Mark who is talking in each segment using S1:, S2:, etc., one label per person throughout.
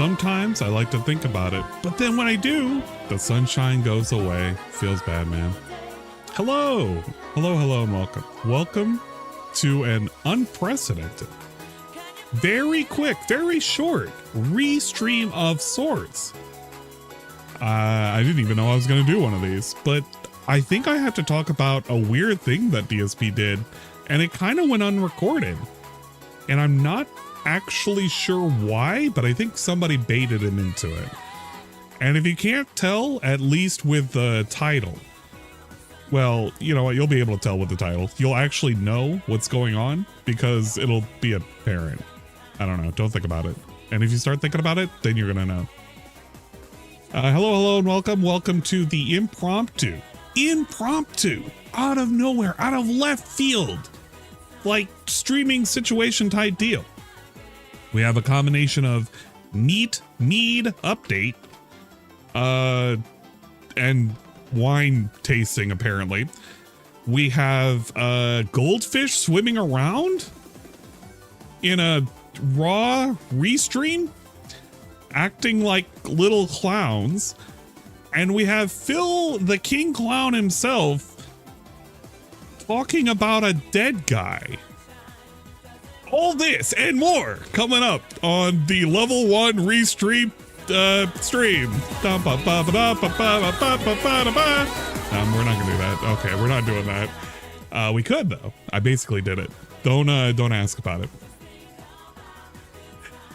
S1: Sometimes I like to think about it, but then when I do, the sunshine goes away. Feels bad, man. Hello, and welcome. Welcome to an unprecedented, very quick, very short restream of sorts. I didn't even know I was going to do one of these, but I think I have to talk about a weird thing that DSP did, and it kind of went unrecorded. And I'm not actually sure why, but I think somebody baited him into it. And if you can't tell, at least with the title, well, you know what, you'll be able to tell with the title. You'll actually know what's going on because it'll be apparent. I don't know, don't think about it. And if you start thinking about it, then you're gonna know. Hello, and welcome to the Impromptu, out of nowhere, out of left field, like streaming situation type deal. We have a combination of mead update, and wine tasting, apparently. We have Goldfish swimming around in a raw restream, acting like little clowns. And we have Phil, the King Clown himself, talking about a dead guy. All this and more coming up on the level 1 restream stream. We're not gonna do that. Okay, we're not doing that. We could though. I basically did it. Don't ask about it.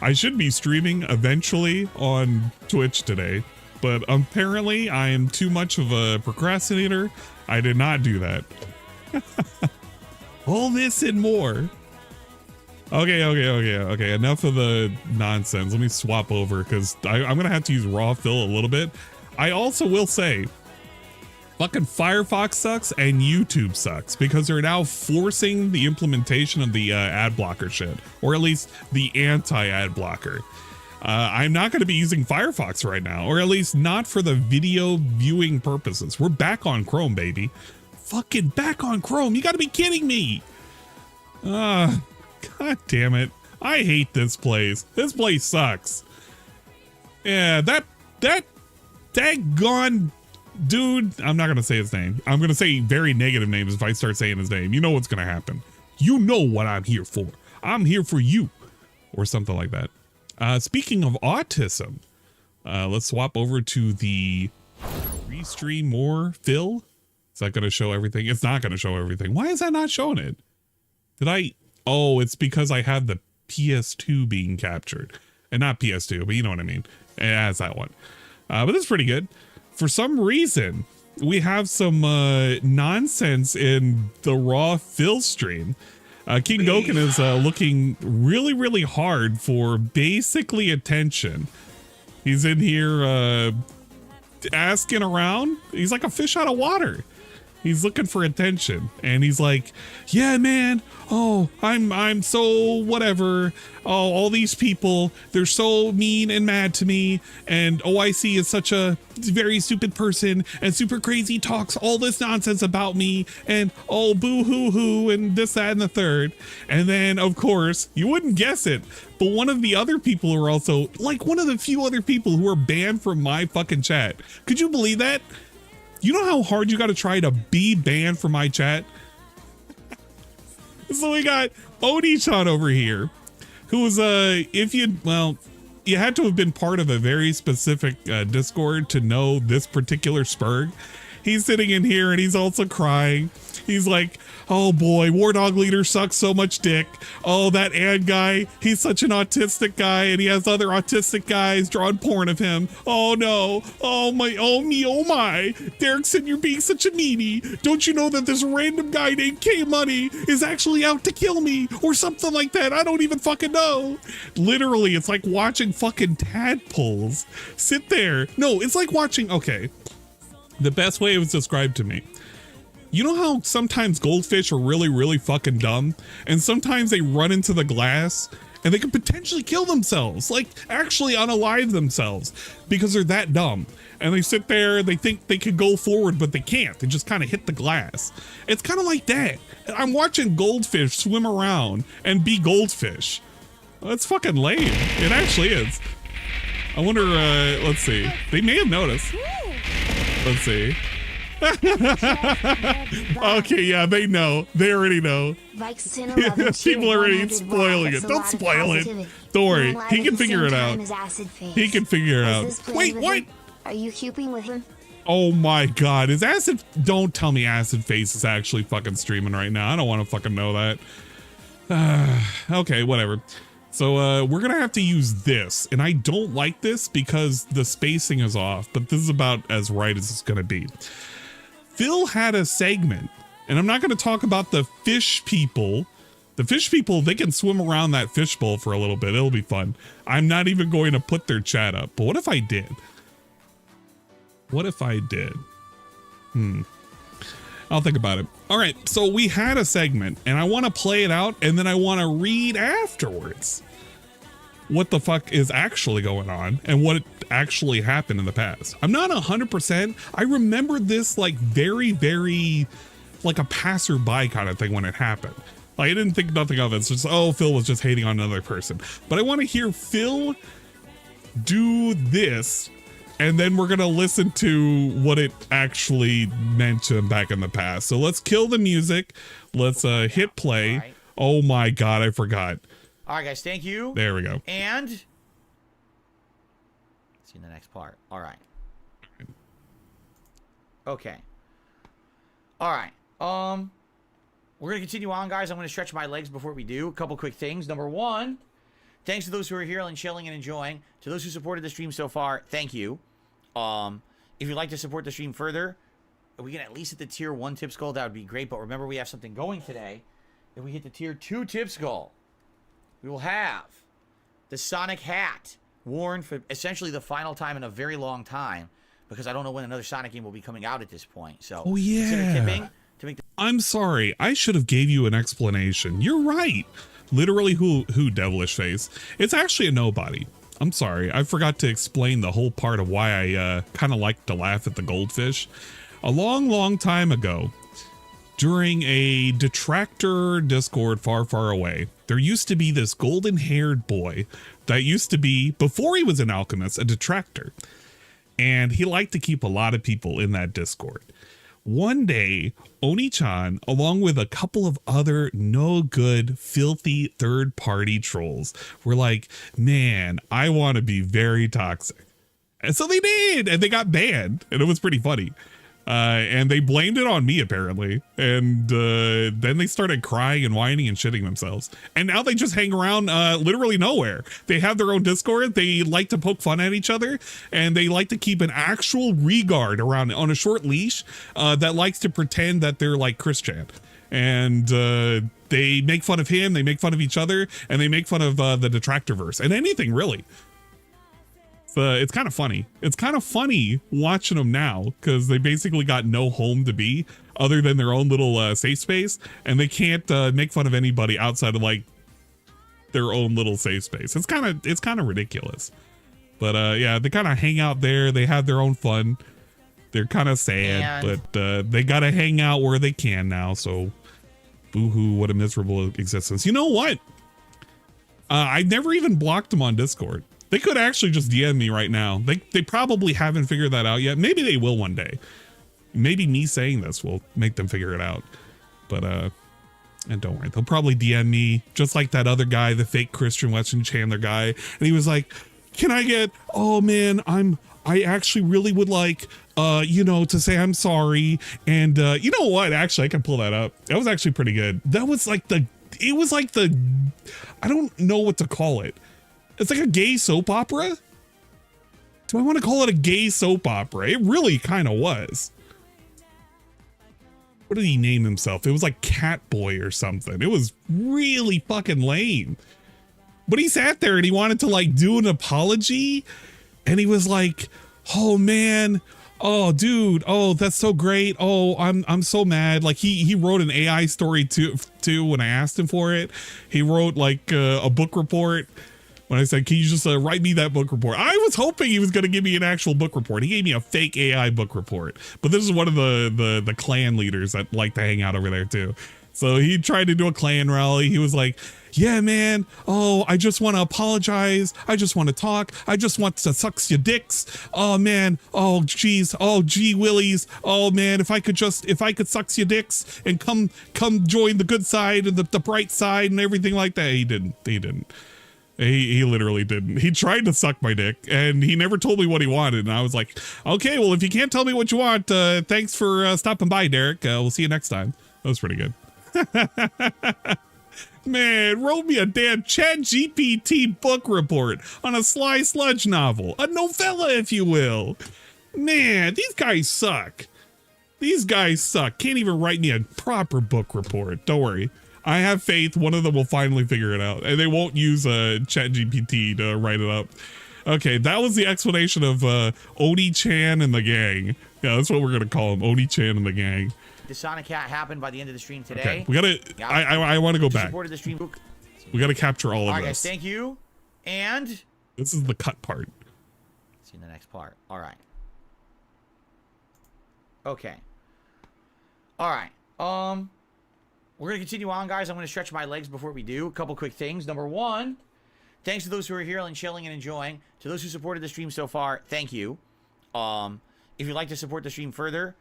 S1: I should be streaming eventually on Twitch today, but apparently I am too much of a procrastinator. I did not do that. All this and more. Okay. Enough of the nonsense. Let me swap over because I'm gonna have to use raw fill a little bit. I also will say, fucking Firefox sucks and YouTube sucks because they're now forcing the implementation of the ad blocker shit, or at least the anti-ad blocker. I'm not going to be using Firefox right now, or at least not for the video viewing purposes. We're back on Chrome, baby. Fucking back on Chrome. You got to be kidding me. God damn it. I hate this place. This place sucks. Yeah, that daggone dude, I'm not going to say his name. I'm going to say very negative names if I start saying his name. You know what's going to happen. You know what I'm here for. I'm here for you. Or something like that. Speaking of autism, let's swap over to the Restream more fill. Is that going to show everything? It's not going to show everything. Why is that not showing it? Oh, it's because I have the PS2 being captured. And not PS2, but you know what I mean. It has that one. But it's pretty good. For some reason, we have some nonsense in the raw fill stream. King Goken is looking really hard for basically attention. He's in here asking around. He's like a fish out of water. He's looking for attention, and he's like, yeah, man, oh, I'm so whatever. Oh, all these people, they're so mean and mad to me, and OIC is such a very stupid person, and super crazy talks all this nonsense about me, and oh, boo-hoo-hoo, and this, that, and the third. And then, of course, you wouldn't guess it, but one of the other people who are also, like one of the few other people who are banned from my fucking chat. Could you believe that? You know how hard you got to try to be banned from my chat? So we got Oni-chan over here, who was, you had to have been part of a very specific Discord to know this particular Spurg. He's sitting in here and he's also crying. He's like, oh boy, War Dog Leader sucks so much dick. Oh, that ad guy, he's such an autistic guy and he has other autistic guys drawing porn of him. Oh no, oh my, oh me, oh my. Derrickson, you're being such a meanie. Don't you know that this random guy named K-Money is actually out to kill me or something like that? I don't even fucking know. Literally, it's like watching fucking tadpoles sit there. No, it's like watching, okay. The best way it was described to me. You know how sometimes goldfish are really fucking dumb, and sometimes they run into the glass and they could potentially kill themselves, like actually unalive themselves because they're that dumb. And they sit there, they think they could go forward, but they can't. They just kind of hit the glass. It's kind of like that. I'm watching goldfish swim around and be goldfish. That's fucking lame. It actually is. I wonder, let's see. They may have noticed. Let's see. Okay, yeah, they know. They already know. People are already spoiling it. Don't spoil it. Don't worry. He can figure it out. He can figure it out. Wait, what?
S2: Are you cuping with him?
S1: Oh my god. Is Acid... Don't tell me Acid Face is actually fucking streaming right now. I don't want to fucking know that. Okay, whatever. So we're gonna have to use this, and I don't like this because the spacing is off, but this is about as right as it's gonna be. Phil had a segment, and I'm not gonna talk about the fish people. The fish people, they can swim around that fishbowl for a little bit. It'll be fun. I'm not even going to put their chat up, but what if I did? What if I did? I'll think about it. All right, so we had a segment, and I want to play it out, and then I want to read afterwards what the fuck is actually going on and what actually happened in the past. I'm not 100%. I remember this like very, very like a passerby kind of thing when it happened. Like, I didn't think nothing of it. It's just, oh, Phil was just hating on another person. But I want to hear Phil do this, and then we're going to listen to what it actually meant to him back in the past. So let's kill the music. Let's hit play. Right. Oh my God, I forgot.
S3: All right, guys, thank you.
S1: There we go.
S3: And let's see the next part. All right. Okay. All right. We're going to continue on, guys. I'm going to stretch my legs before we do. A couple quick things. Number one, thanks to those who are here and chilling and enjoying. To those who supported the stream so far, thank you. If you'd like to support the stream further, if we can at least hit the tier 1 tips goal, that would be great. But remember, we have something going today. If we hit the tier 2 tips goal, we will have the Sonic hat worn for essentially the final time in a very long time, because I don't know when another Sonic game will be coming out at this point. So
S1: oh yeah,
S3: consider tipping to make the
S1: I'm sorry, I should have gave you an explanation. You're right. Literally who Devilish Face. It's actually a nobody. I'm sorry, I forgot to explain the whole part of why I kind of like to laugh at the Goldfish. A long time ago, during a Detractor Discord far away, there used to be this golden-haired boy that used to be, before he was an Alchemist, a Detractor. And he liked to keep a lot of people in that Discord. One day, Oni-chan, along with a couple of other no good, filthy third-party trolls, were like, man, I want to be very toxic. And so they did, and they got banned, and it was pretty funny. And they blamed it on me, apparently. And then they started crying and whining and shitting themselves. And now they just hang around literally nowhere. They have their own Discord. They like to poke fun at each other. And they like to keep an actual regard around on a short leash that likes to pretend that they're like Christian. And they make fun of him. They make fun of each other. And they make fun of the Detractorverse. And anything, really. It's kind of funny. It's kind of funny watching them now because they basically got no home to be other than their own little safe space, and they can't make fun of anybody outside of like their own little safe space. It's kind of ridiculous. But yeah, they kind of hang out there. They have their own fun. They're kind of sad, but they got to hang out where they can now. So boo-hoo, what a miserable existence. You know what? I never even blocked them on Discord. They could actually just DM me right now. They probably haven't figured that out yet. Maybe they will one day. Maybe me saying this will make them figure it out. But and don't worry, they'll probably DM me just like that other guy, the fake Christian Western Chandler guy. And he was like, can I get, oh man, I actually really would like you know, to say I'm sorry. And you know what? Actually, I can pull that up. That was actually pretty good. That was like it was like the I don't know what to call it. It's like a gay soap opera. Do I want to call it a gay soap opera? It really kind of was. What did he name himself? It was like Catboy or something. It was really fucking lame. But he sat there and he wanted to like do an apology. And he was like, oh man, oh dude, oh that's so great. Oh, I'm so mad. Like he wrote an AI story too when I asked him for it. He wrote like a book report. When I said, can you just write me that book report? I was hoping he was going to give me an actual book report. He gave me a fake AI book report. But this is one of the clan leaders that like to hang out over there too. So he tried to do a clan rally. He was like, yeah, man. Oh, I just want to apologize. I just want to talk. I just want to suck your dicks. Oh, man. Oh, geez. Oh, gee willies. Oh, man. If I could suck your dicks and come join the good side and the bright side and everything like that. He didn't. He literally didn't. He tried to suck my dick and he never told me what he wanted. And I was like, okay, well, if you can't tell me what you want, thanks for stopping by, Derek. We'll see you next time. That was pretty good. Man, wrote me a damn ChatGPT book report on a Sly Sludge novel. A novella, if you will. Man, these guys suck. These guys suck. Can't even write me a proper book report. Don't worry. I have faith one of them will finally figure it out. And they won't use ChatGPT to write it up. Okay, that was the explanation of Oni-chan and the gang. Yeah, that's what we're going to call him. Oni-chan and the gang.
S3: The Sonic Hat happened by the end of the stream today.
S1: Okay, we gotta. I want to go back.
S3: Supported the stream.
S1: We gotta capture all of
S3: right,
S1: this.
S3: Guys, thank you. And
S1: this is the cut part.
S3: See the next part. All right. Okay. All right. We're gonna continue on, guys. I'm gonna stretch my legs before we do. A couple quick things. Number one, thanks to those who are here and chilling and enjoying. To those who supported the stream so far, thank you. If you'd like to support the stream further,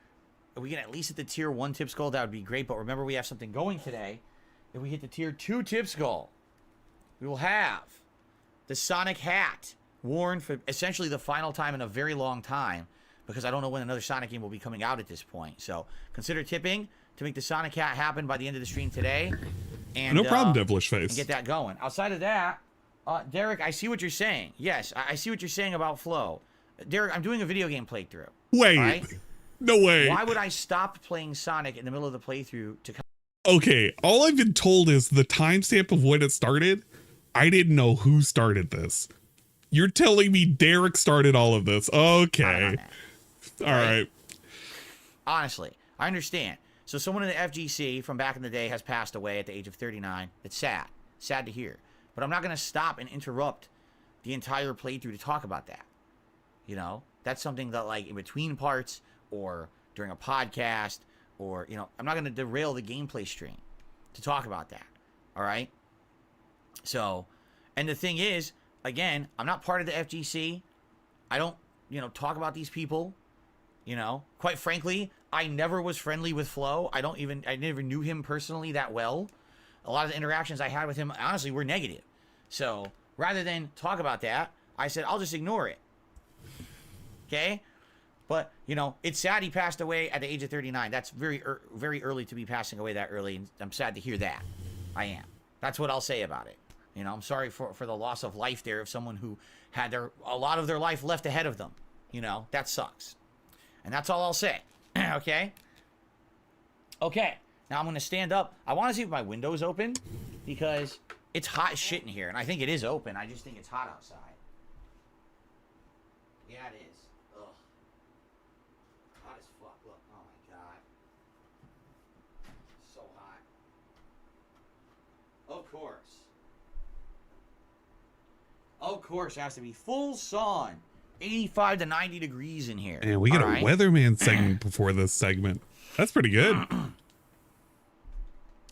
S3: if we can at least hit the tier 1 tips goal, that would be great. But remember, we have something going today. If we hit the tier 2 tips goal, we will have the Sonic Hat worn for essentially the final time in a very long time, because I don't know when another Sonic game will be coming out at this point. So consider tipping to make the Sonic Hat happen by the end of the stream today. And
S1: no problem, Devilish Face.
S3: And get that going. Outside of that, Derek, I see what you're saying. Yes, I see what you're saying about Floe. Derek, I'm doing a video game playthrough.
S1: Wait.
S3: Right?
S1: No way.
S3: Why would I stop playing Sonic in the middle of the playthrough to come?
S1: Okay, all I've been told is the timestamp of when it started. I didn't know who started this. You're telling me Derek started all of this. Okay. All right.
S3: Honestly, I understand. So someone in the FGC from back in the day has passed away at the age of 39. It's sad. Sad to hear. But I'm not going to stop and interrupt the entire playthrough to talk about that. You know? That's something that, like, in between parts or during a podcast or, you know, I'm not going to derail the gameplay stream to talk about that. All right? So, and the thing is, again, I'm not part of the FGC. I don't, you know, talk about these people. You know, quite frankly, I never was friendly with Floe. I never knew him personally that well. A lot of the interactions I had with him, honestly, were negative. So, rather than talk about that, I said, I'll just ignore it. Okay? But, you know, it's sad he passed away at the age of 39. That's very early to be passing away that early, and I'm sad to hear that. I am. That's what I'll say about it. You know, I'm sorry for the loss of life there of someone who had a lot of their life left ahead of them. You know, that sucks. And that's all I'll say. Okay? Okay. Now I'm going to stand up. I want to see if my window's open because it's hot as shit in here. And I think it is open. I just think it's hot outside. Yeah, it is. Ugh. Hot as fuck. Look. Oh, my God. So hot. Of course. Of course, it has to be full sun. 85 to 90 degrees in here.
S1: And we got a weatherman segment before this segment. That's pretty good.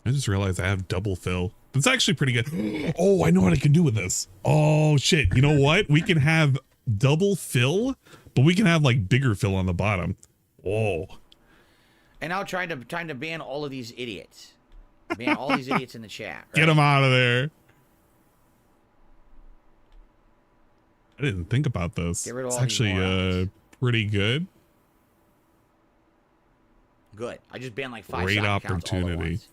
S1: I just realized I have double fill. That's actually pretty good. Oh, I know what I can do with this. Oh, shit. You know what? We can have double fill, but we can have like bigger fill on the bottom. Oh.
S3: And now trying to ban all of these idiots. Ban all these idiots in the chat. Right?
S1: Get them out of there. I didn't think about this. It's actually pretty good.
S3: Good. I just banned like 5
S1: great
S3: accounts
S1: opportunity.
S3: All at once.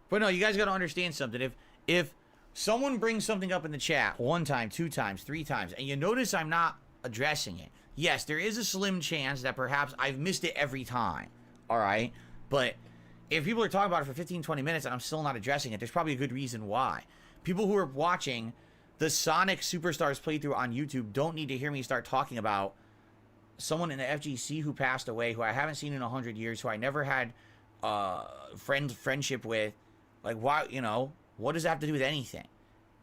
S3: But no, you guys got to understand something. If someone brings something up in the chat 1 time, 2 times, 3 times, and you notice I'm not addressing it, yes, there is a slim chance that perhaps I've missed it every time. All right? But if people are talking about it for 15, 20 minutes and I'm still not addressing it, there's probably a good reason why. People who are watching the Sonic Superstars playthrough on YouTube don't need to hear me start talking about someone in the FGC who passed away, who I haven't seen in 100 years, who I never had friendship with. Like, why, you know, what does that have to do with anything?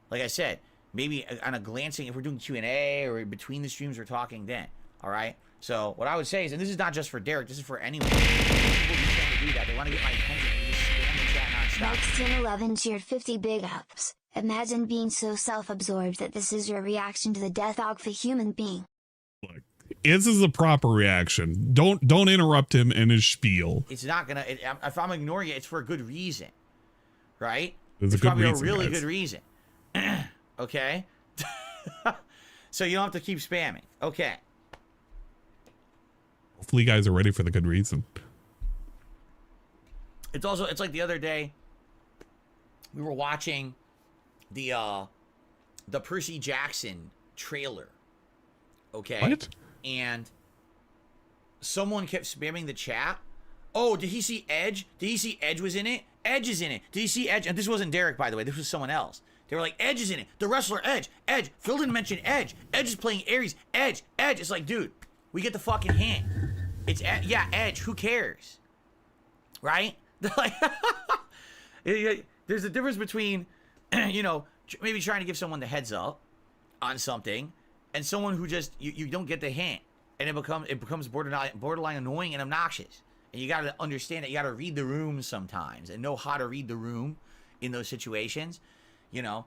S3: Like I said, maybe on a glancing, if we're doing Q&A or between the streams, we're talking then. All right? So what I would say is, and this is not just for Derek, this is for anyone. People who tend to do that. They want to get
S2: 1011 cheered 50 big ups. Imagine being so self-absorbed that this is your reaction to the death of a human being.
S1: Look, this is a proper reaction. Don't interrupt him in his spiel.
S3: It's not gonna. If I'm ignoring it, it's for a good reason, right?
S1: It's a good
S3: probably
S1: reason,
S3: a really
S1: guys.
S3: good reason. Okay. So you don't have to keep spamming. Okay.
S1: Hopefully, you guys are ready for the good reason.
S3: It's like the other day we were watching the Percy Jackson trailer. Okay.
S1: What?
S3: And someone kept spamming the chat. Oh, did he see Edge? Did he see Edge was in it? Edge is in it. Did he see Edge? And this wasn't Derek, by the way. This was someone else. They were like, Edge is in it. The wrestler Edge. Edge. Phil didn't mention Edge. Edge is playing Ares. Edge. Edge. It's like, dude, we get the fucking hint. It's yeah, Edge. Who cares? Right? They're like, there's a difference between, you know, maybe trying to give someone the heads up on something, and someone who just you don't get the hint, and it becomes borderline annoying and obnoxious. And you got to understand that you got to read the room sometimes and know how to read the room in those situations. You know,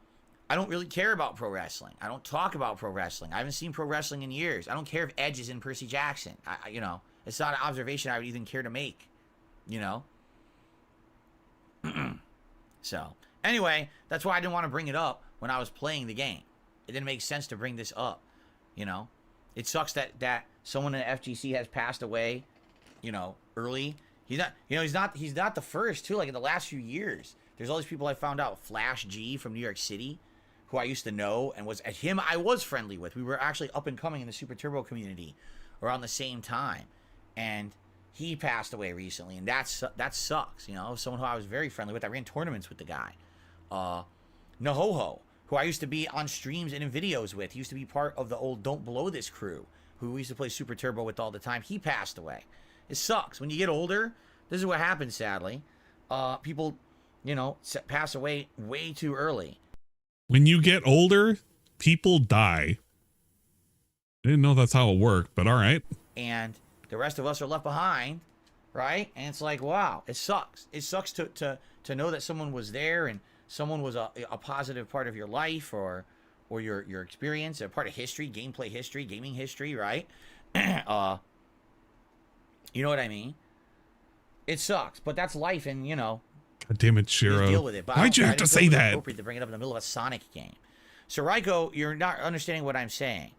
S3: I don't really care about pro wrestling. I don't talk about pro wrestling. I haven't seen pro wrestling in years. I don't care if Edge is in Percy Jackson. You know, it's not an observation I would even care to make. You know. So anyway, that's why I didn't want to bring it up when I was playing the game. It didn't make sense to bring this up. You know, it sucks that someone in FGC has passed away. You know, early. He's not the first too. Like in the last few years, there's all these people I found out. Flash G from New York City, who I used to know and was I was friendly with. We were actually up and coming in the Super Turbo community around the same time, and he passed away recently, and that sucks. You know, someone who I was very friendly with. I ran tournaments with the guy. Nahoho, who I used to be on streams and in videos with. He used to be part of the old Don't Blow This crew, who we used to play Super Turbo with all the time. He passed away. It sucks. When you get older, this is what happens, sadly. People, you know, pass away way too early.
S1: When you get older, people die. I didn't know that's how it worked, but all right.
S3: And the rest of us are left behind, right? And it's like, wow, it sucks. It sucks to know that someone was there and someone was a positive part of your life or your experience, a part of history, gameplay history, gaming history, right? You know what I mean? It sucks, but that's life, and you know.
S1: God damn it, Shiro.
S3: Deal with it. But
S1: Why'd you have to say that?
S3: Appropriate to bring it up in the middle of a Sonic game. So Raiko, you're not understanding what I'm saying.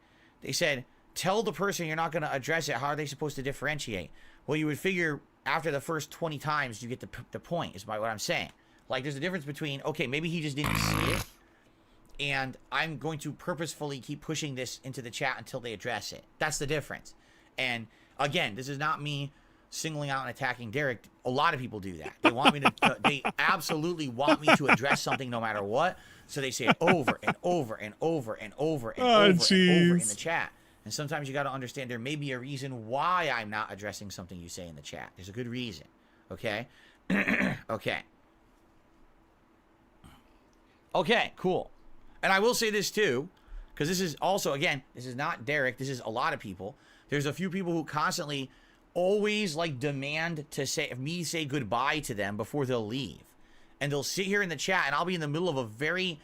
S3: They said, tell the person you're not going to address it. How are they supposed to differentiate? Well, you would figure after the first 20 times you get the point. Is by what I'm saying. Like there's a difference between okay, maybe he just didn't see it, and I'm going to purposefully keep pushing this into the chat until they address it. That's the difference. And again, this is not me singling out and attacking Derek. A lot of people do that. They want me to, they absolutely want me to address something no matter what. So they say it over and over and over and over and over and over in the chat. And sometimes you got to understand there may be a reason why I'm not addressing something you say in the chat. There's a good reason. Okay? Okay. Okay, cool. And I will say this too, because this is also, again, this is not Derek. This is a lot of people. There's a few people who constantly always like demand to say goodbye to them before they'll leave. And they'll sit here in the chat and I'll be in the middle of a very,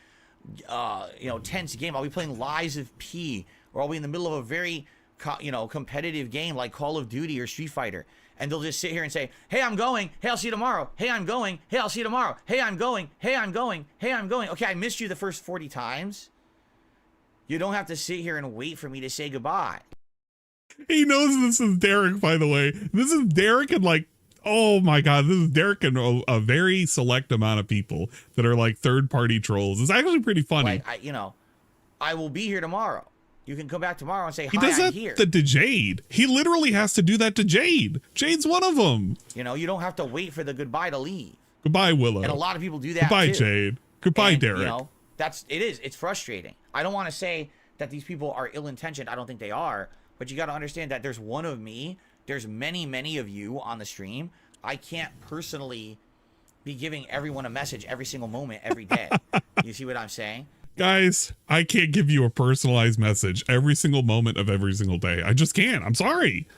S3: tense game. I'll be playing Lies of P, or I'll be in the middle of a very, competitive game like Call of Duty or Street Fighter. And they'll just sit here and say, hey, I'm going. Hey, I'll see you tomorrow. Hey, I'm going. Hey, I'll see you tomorrow. Hey, I'm going. Hey, I'm going. Hey, I'm going. Okay, I missed you the first 40 times. You don't have to sit here and wait for me to say goodbye.
S1: He knows this is Derek, by the way. This is Derek and like, oh my God, this is Derek and a very select amount of people that are like third-party trolls. It's actually pretty funny.
S3: Like, I will be here tomorrow. You can come back tomorrow and say, hi,
S1: he does
S3: I'm
S1: that
S3: here.
S1: to Jade. He literally has to do that to Jade. Jade's one of them.
S3: You don't have to wait for the goodbye to leave.
S1: Goodbye, Willow.
S3: And a lot of people do that
S1: Goodbye,
S3: too.
S1: Jade. Goodbye, Derek.
S3: It's frustrating. I don't want to say that these people are ill-intentioned. I don't think they are. But you got to understand that there's one of me. There's many, many of you on the stream. I can't personally be giving everyone a message every single moment, every day. You see what I'm saying?
S1: Guys, I can't give you a personalized message every single moment of every single day. I just can't. I'm sorry.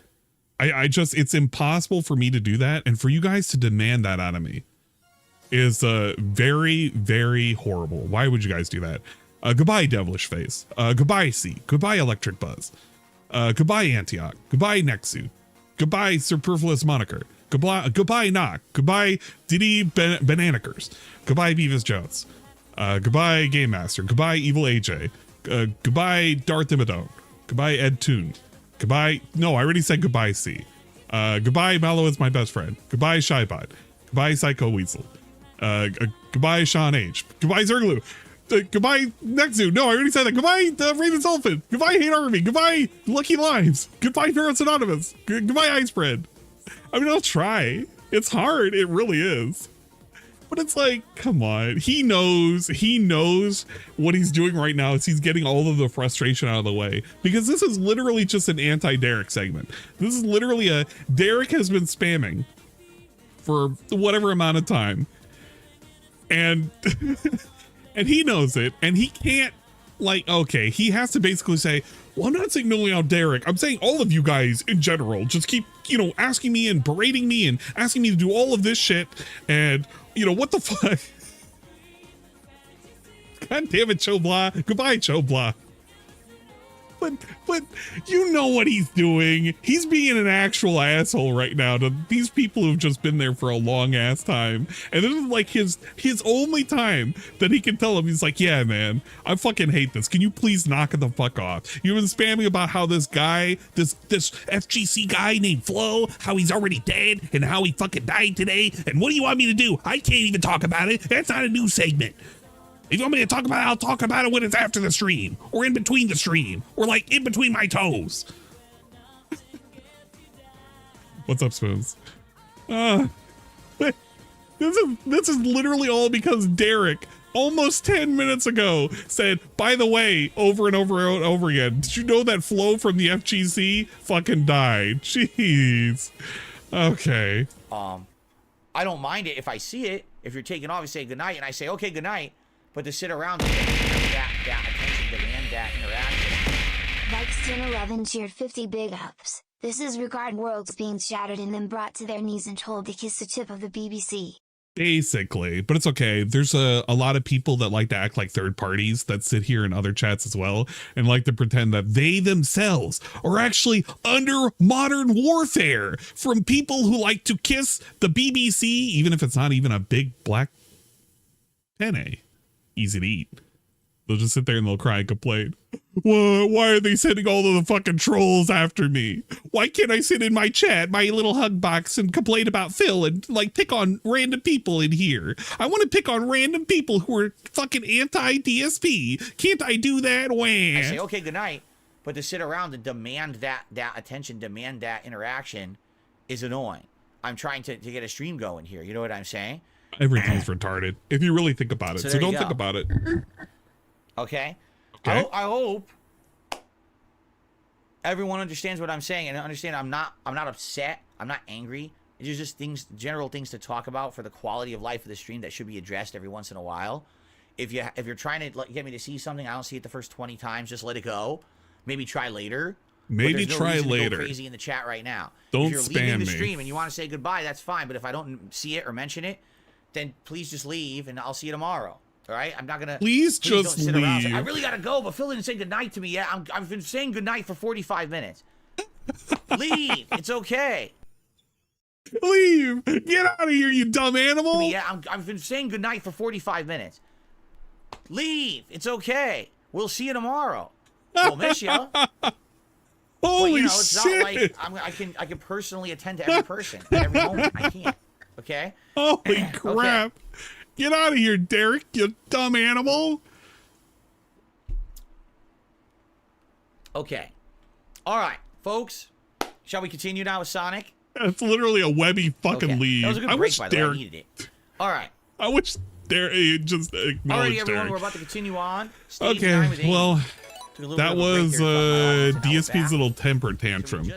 S1: It's impossible for me to do that and for you guys to demand that out of me. is very, very horrible. Why would you guys do that? Goodbye, Devilish Face. Goodbye, C. Goodbye, Electric Buzz. Goodbye, Antioch. Goodbye, Nexu. Goodbye, Superfluous Moniker. Goodbye, Knock. Goodbye, Diddy Bananicers. Goodbye, Beavis Jones. Goodbye, Game Master. Goodbye, Evil AJ. Goodbye, Darth Immadone. Goodbye, Ed Toon. Goodbye. No, I already said goodbye, C. Goodbye, Mallow is my best friend. Goodbye, Shybot. Goodbye, Psycho Weasel. Goodbye, Sean H. Goodbye, Zerglue. Goodbye, Nexu. No, I already said that. Goodbye, Raven's Elephant. Goodbye, Hate Army. Goodbye, Lucky Limes. Goodbye, Ferrets Anonymous. Goodbye, Ice Bread. I mean, I'll try. It's hard. It really is. But it's like, come on. He knows what he's doing right now is he's getting all of the frustration out of the way. Because this is literally just an anti-Derek segment. This is literally a Derek has been spamming for whatever amount of time. And and he knows it. And he can't, like, okay, he has to basically say, well, I'm not signaling out Derek. I'm saying all of you guys in general just keep, you know, asking me and berating me and asking me to do all of this shit. And, you know, what the fuck? God damn it, Cho Blah. Goodbye, Cho Blah. But you know what he's doing. He's being an actual asshole right now to these people who've just been there for a long ass time. And this is like his only time that he can tell him. He's like, yeah, man, I fucking hate this. Can you please knock it the fuck off? You've been spamming about how this guy, this FGC guy named Floe, how he's already dead and how he fucking died today. And what do you want me to do? I can't even talk about it. That's not a news segment. If you want me to talk about it, I'll talk about it when it's after the stream or in between the stream or like in between my toes. What's up, Spoons? This is literally all because Derek almost 10 minutes ago said, by the way, over and over and over again, did you know that Floe from the FGC fucking died? Jeez. Okay.
S3: I don't mind it if I see it. If you're taking off and say goodnight and I say, okay, goodnight. But to sit around and that attention, demand that interaction.
S2: Vikes1011 cheered 50 big ups. This is regard worlds being shattered and then brought to their knees and told to kiss the tip of the BBC.
S1: Basically, but it's okay. There's a lot of people that like to act like third parties that sit here in other chats as well and like to pretend that they themselves are actually under modern warfare from people who like to kiss the BBC, even if it's not even a big black penne. Easy to eat. They'll just sit there and they'll cry and complain. Why are they sending all of the fucking trolls after me? Why can't I sit in my chat, my little hug box, and complain about Phil and like pick on random people in here? I want to pick on random people who are fucking anti-DSP. Can't I do that? Wah.
S3: I say, okay, good night. But to sit around and demand that attention, demand that interaction is annoying. I'm trying to get a stream going here. You know what I'm saying?
S1: Everything's retarded if you really think about it. So don't think about it.
S3: Okay.
S1: Okay.
S3: I hope everyone understands what I'm saying and understand I'm not upset. I'm not angry. It's just general things to talk about for the quality of life of the stream that should be addressed every once in a while. If you're trying to get me to see something, I don't see it the first 20 times. Just let it go. Maybe try later.
S1: Maybe
S3: no
S1: try
S3: reason
S1: later.
S3: To go crazy in the chat right now.
S1: Don't
S3: if you're
S1: spam
S3: leaving the
S1: me.
S3: stream and you want to say goodbye, that's fine. But if I don't see it or mention it, then please just leave and I'll see you tomorrow. All right? I'm not gonna.
S1: Please just
S3: don't sit around.
S1: leave.
S3: I really gotta go, but Phil didn't say goodnight to me yet. I've been saying goodnight for 45 minutes. Leave. It's okay.
S1: Leave. Get out of here, you dumb animal.
S3: Yeah, I've been saying goodnight for 45 minutes. Leave. It's okay. We'll see you tomorrow. We'll miss you.
S1: Holy
S3: but, you know, it's
S1: shit.
S3: not like I can personally attend to every person at every moment. I can't. Okay?
S1: Holy crap. Okay. Get out of here, Derek, you dumb animal.
S3: Okay. All right, folks. Shall we continue now with Sonic?
S1: It's literally a webby fucking leave.
S3: That was a good break, by the way. I needed it. All right.
S1: I wish Derek just acknowledged
S3: Alrighty, everyone,
S1: Derek.
S3: we're about to continue on.
S1: Okay, well, that was DSP's little temper tantrum.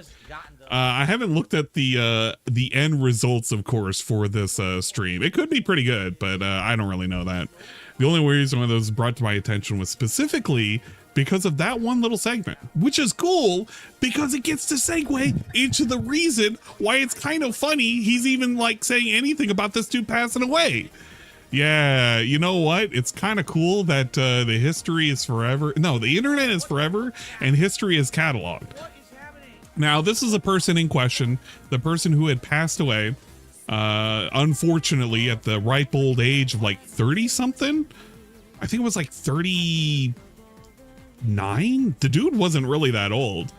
S1: I haven't looked at the end results, of course, for this stream. It could be pretty good, but I don't really know that. The only reason why those brought to my attention was specifically because of that one little segment, which is cool because it gets to segue into the reason why it's kind of funny he's even like saying anything about this dude passing away. Yeah, you know what? It's kind of cool that the history is forever. No, the internet is forever and history is cataloged. Now, this is a person in question, the person who had passed away, unfortunately, at the ripe old age of like 30 something. I think it was like 39. The dude wasn't really that old,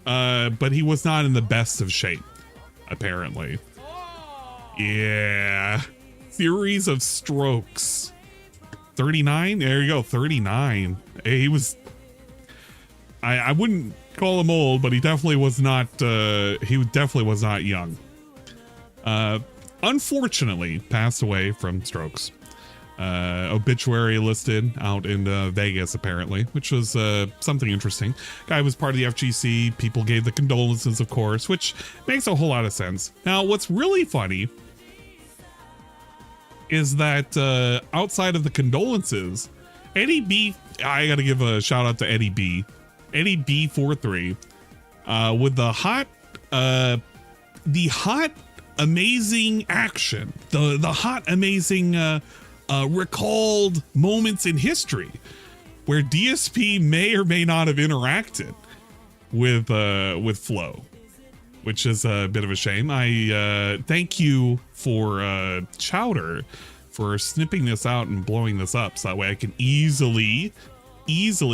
S1: but he was not in the best of shape, apparently. Yeah. Theories of strokes. 39. There you go. 39. He was, I wouldn't call him old, but he definitely was not, young. Unfortunately passed away from strokes. Obituary listed out in Vegas, apparently, which was something interesting. Guy was part of the FGC. People gave the condolences, of course, which makes a whole lot of sense. Now, what's really funny is that outside of the condolences, Eddie B, I gotta give a shout out to Eddie B43, with the hot amazing action, the hot amazing recalled moments in history where DSP may or may not have interacted with Floe, which is a bit of a shame. I thank you for Chowder for snipping this out and blowing this up so that way I can easily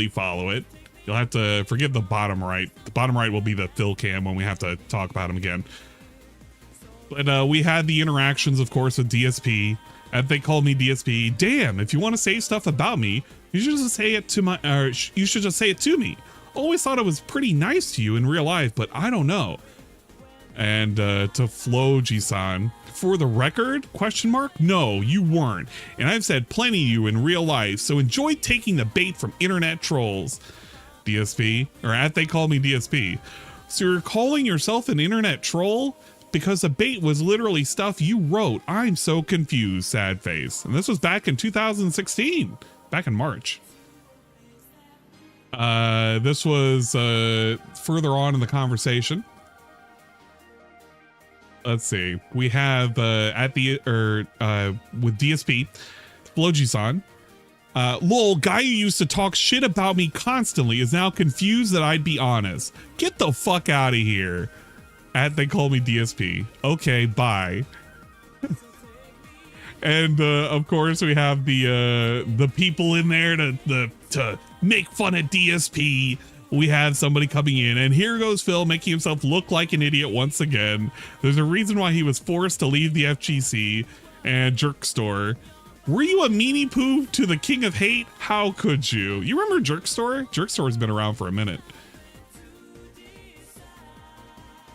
S1: follow it. You'll have to forgive the bottom right. The bottom right will be the fill cam when we have to talk about him again. But we had the interactions, of course, with DSP. They called me DSP. Damn, if you want to say stuff about me, you should just say it to me. Always thought I was pretty nice to you in real life, but I don't know. And to Floji-san, for the record, ? No, you weren't. And I've said plenty to you in real life, so enjoy taking the bait from internet trolls. DSP, or they call me DSP. So you're calling yourself an internet troll? Because the bait was literally stuff you wrote. I'm so confused, sad face. And this was back in 2016, back in March. This was further on in the conversation. Let's see. We have with DSP, Floji-san. Lol, guy who used to talk shit about me constantly is now confused that I'd be honest. Get the fuck out of here. They call me DSP. Okay, bye. And of course we have the people in there to make fun of DSP. We have somebody coming in, and here goes Phil making himself look like an idiot once again. There's a reason why he was forced to leave the FGC and Jerk Store. Were you a meanie poo to the king of hate? How could you? You remember Jerk Store? Jerk Store's been around for a minute.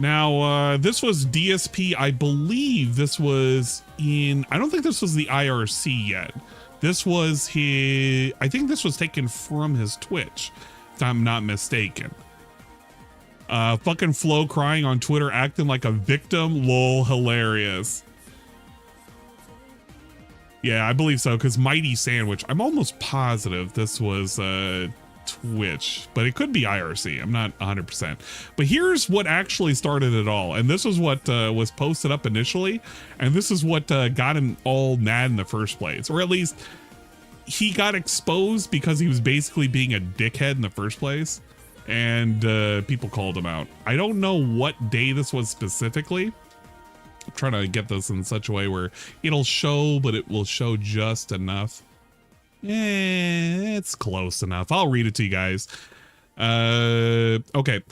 S1: Now, this was DSP. I believe this was I don't think this was the IRC yet. This was I think this was taken from his Twitch, if I'm not mistaken. Fucking Floe crying on Twitter, acting like a victim. Lol, hilarious. Yeah, I believe so, because Mighty Sandwich, I'm almost positive this was Twitch, but it could be IRC. I'm not 100%. But here's what actually started it all, and this is what was posted up initially, and this is what got him all mad in the first place, or at least he got exposed because he was basically being a dickhead in the first place, and people called him out. I don't know what day this was specifically. I'm trying to get this in such a way where it'll show, but it will show just enough. It's close enough. I'll read it to you guys. Okay.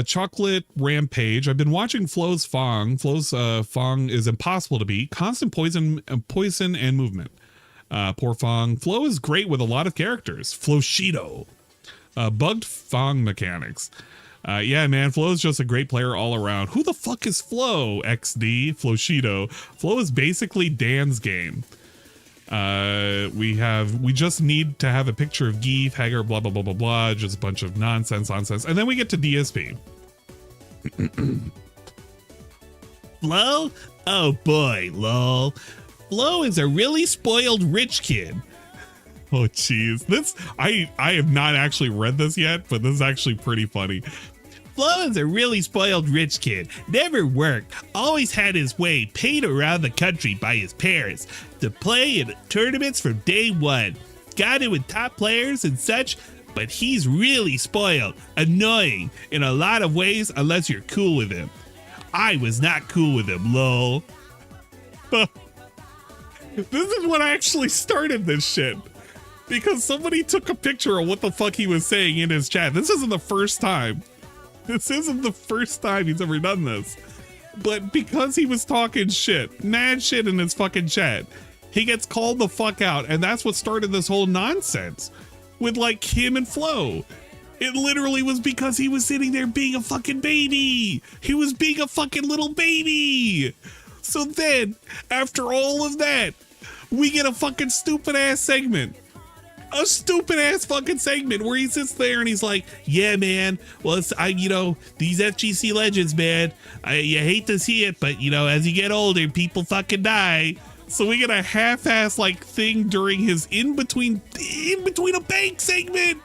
S1: Chocolate Rampage. I've been watching Flo's Fong. Flo's Fong is impossible to beat. Constant poison and movement. Poor Fong. Floe is great with a lot of characters. Floshido. Bugged Fong mechanics. Yeah, man, Flo's just a great player all around. Who the fuck is Floe? XD. Floshido. Floe is basically Dan's game. We just need to have a picture of Geef, Hager, blah, blah, blah, blah, blah. Just a bunch of nonsense. And then we get to DSP. Floe? Oh boy, lol. Floe is a really spoiled rich kid. Oh, jeez. I have not actually read this yet, but this is actually pretty funny. Floe is a really spoiled rich kid. Never worked. Always had his way, paid around the country by his parents to play in tournaments from day one. Got in with top players and such, but he's really spoiled. Annoying in a lot of ways unless you're cool with him. I was not cool with him, lol. This is what actually started this shit. Because somebody took a picture of what the fuck he was saying in his chat. This isn't the first time. This isn't the first time he's ever done this. But because he was talking shit, mad shit in his fucking chat, he gets called the fuck out. And that's what started this whole nonsense with like him and Floe. It literally was because he was sitting there being a fucking baby. He was being a fucking little baby. So then, after all of that, we get a fucking stupid ass segment. A stupid ass fucking segment where he sits there and he's like, yeah, man, well, these FGC legends, man, you hate to see it, but, as you get older, people fucking die. So we get a half-ass like thing during his in between a bank segment.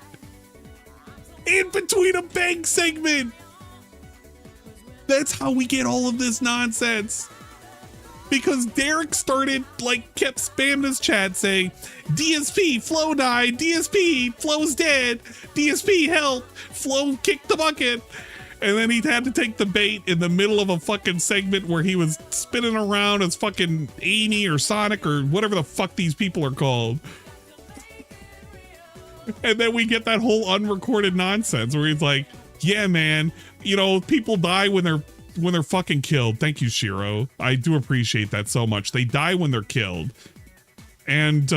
S1: In between a bank segment. That's how we get all of this nonsense. Because Derek kept spamming his chat saying, DSP, Floe died, DSP, Floe's dead, DSP, help, Floe kicked the bucket. And then he had to take the bait in the middle of a fucking segment where he was spinning around as fucking Amy or Sonic or whatever the fuck these people are called. And then we get that whole unrecorded nonsense where he's like, yeah, man, people die when they're fucking killed. Thank you, Shiro. I do appreciate that so much. They die when they're killed. And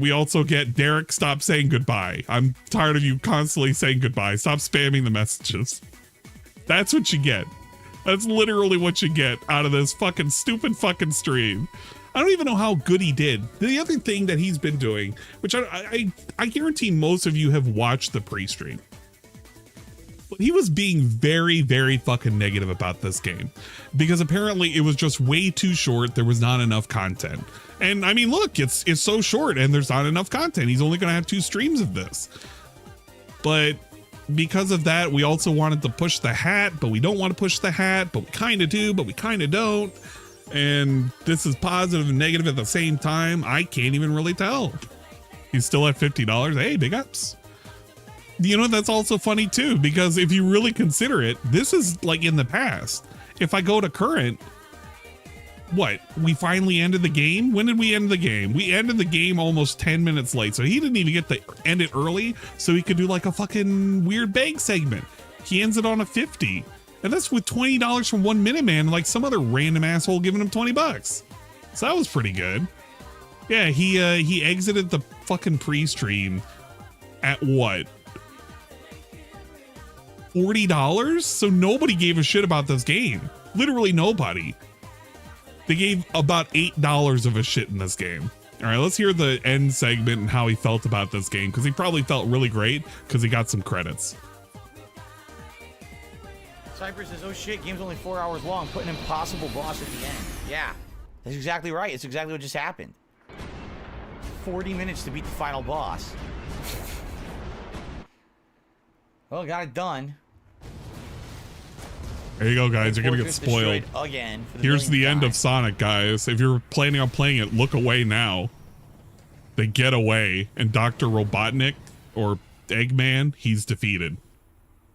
S1: we also get Derek, stop saying goodbye. I'm tired of you constantly saying goodbye. Stop spamming the messages. That's what you get. That's literally what you get out of this fucking stupid fucking stream. I don't even know how good he did. The other thing that he's been doing, which I guarantee most of you have watched the pre-stream. But he was being very, very fucking negative about this game because apparently it was just way too short. There was not enough content. And I mean, look, it's so short and there's not enough content. He's only going to have 2 streams of this. But because of that, we also wanted to push the hat, but we don't want to push the hat, but we kind of do, but we kind of don't. And this is positive and negative at the same time. I can't even really tell. He's still at $50. Hey, big ups. That's also funny too, because if you really consider it, this is like in the past. If I go to current, we finally ended the game? When did we end the game? We ended the game almost 10 minutes late. So he didn't even get to end it early so he could do like a fucking weird bag segment. He ends it on a 50. And that's with $20 from 1 Minute Man, like some other random asshole giving him $20. So that was pretty good. Yeah, he exited the fucking pre-stream at what? $40? So nobody gave a shit about this game. Literally nobody. They gave about $8 of a shit in this game. All right, let's hear the end segment and how he felt about this game, because he probably felt really great because he got some credits.
S3: Cypher says, oh shit, game's only 4 hours long. Put an impossible boss at the end. Yeah, that's exactly right. It's exactly what just happened. 40 minutes to beat the final boss. Well, got it done.
S1: There you go, guys. You're gonna get spoiled.
S3: Again.
S1: Here's the end of Sonic, guys. If you're planning on playing it, look away now. They get away, and Dr. Robotnik, or Eggman, he's defeated.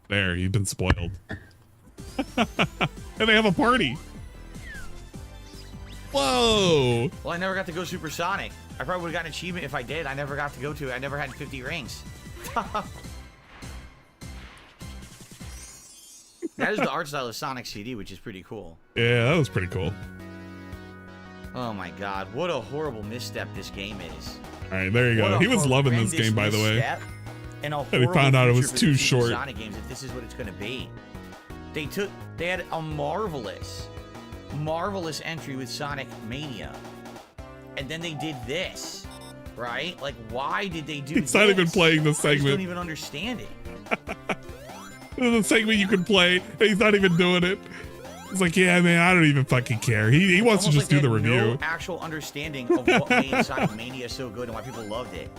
S1: There, you've been spoiled. And they have a party. Whoa.
S3: Well, I never got to go Supersonic. I probably would have gotten an achievement if I did. I never got to go to it. I never had 50 rings. That is the art style of Sonic CD, which is pretty cool.
S1: Yeah, that was pretty cool.
S3: Oh my god, what a horrible misstep this game is.
S1: All right, there you go. He was loving this game, by the way.
S3: And
S1: he found out it was too short.
S3: Sonic games, if this is what it's going to be. They had a marvelous entry with Sonic Mania. And then they did this, right? Like, why did they do this?
S1: It's not even playing the segment.
S3: I just don't even understand it.
S1: The segment you can play, and he's not even doing it. It's like, yeah, man, I don't even fucking care. He wants to just do the review.
S3: No actual understanding of what made Sonic Mania so good and why people loved it.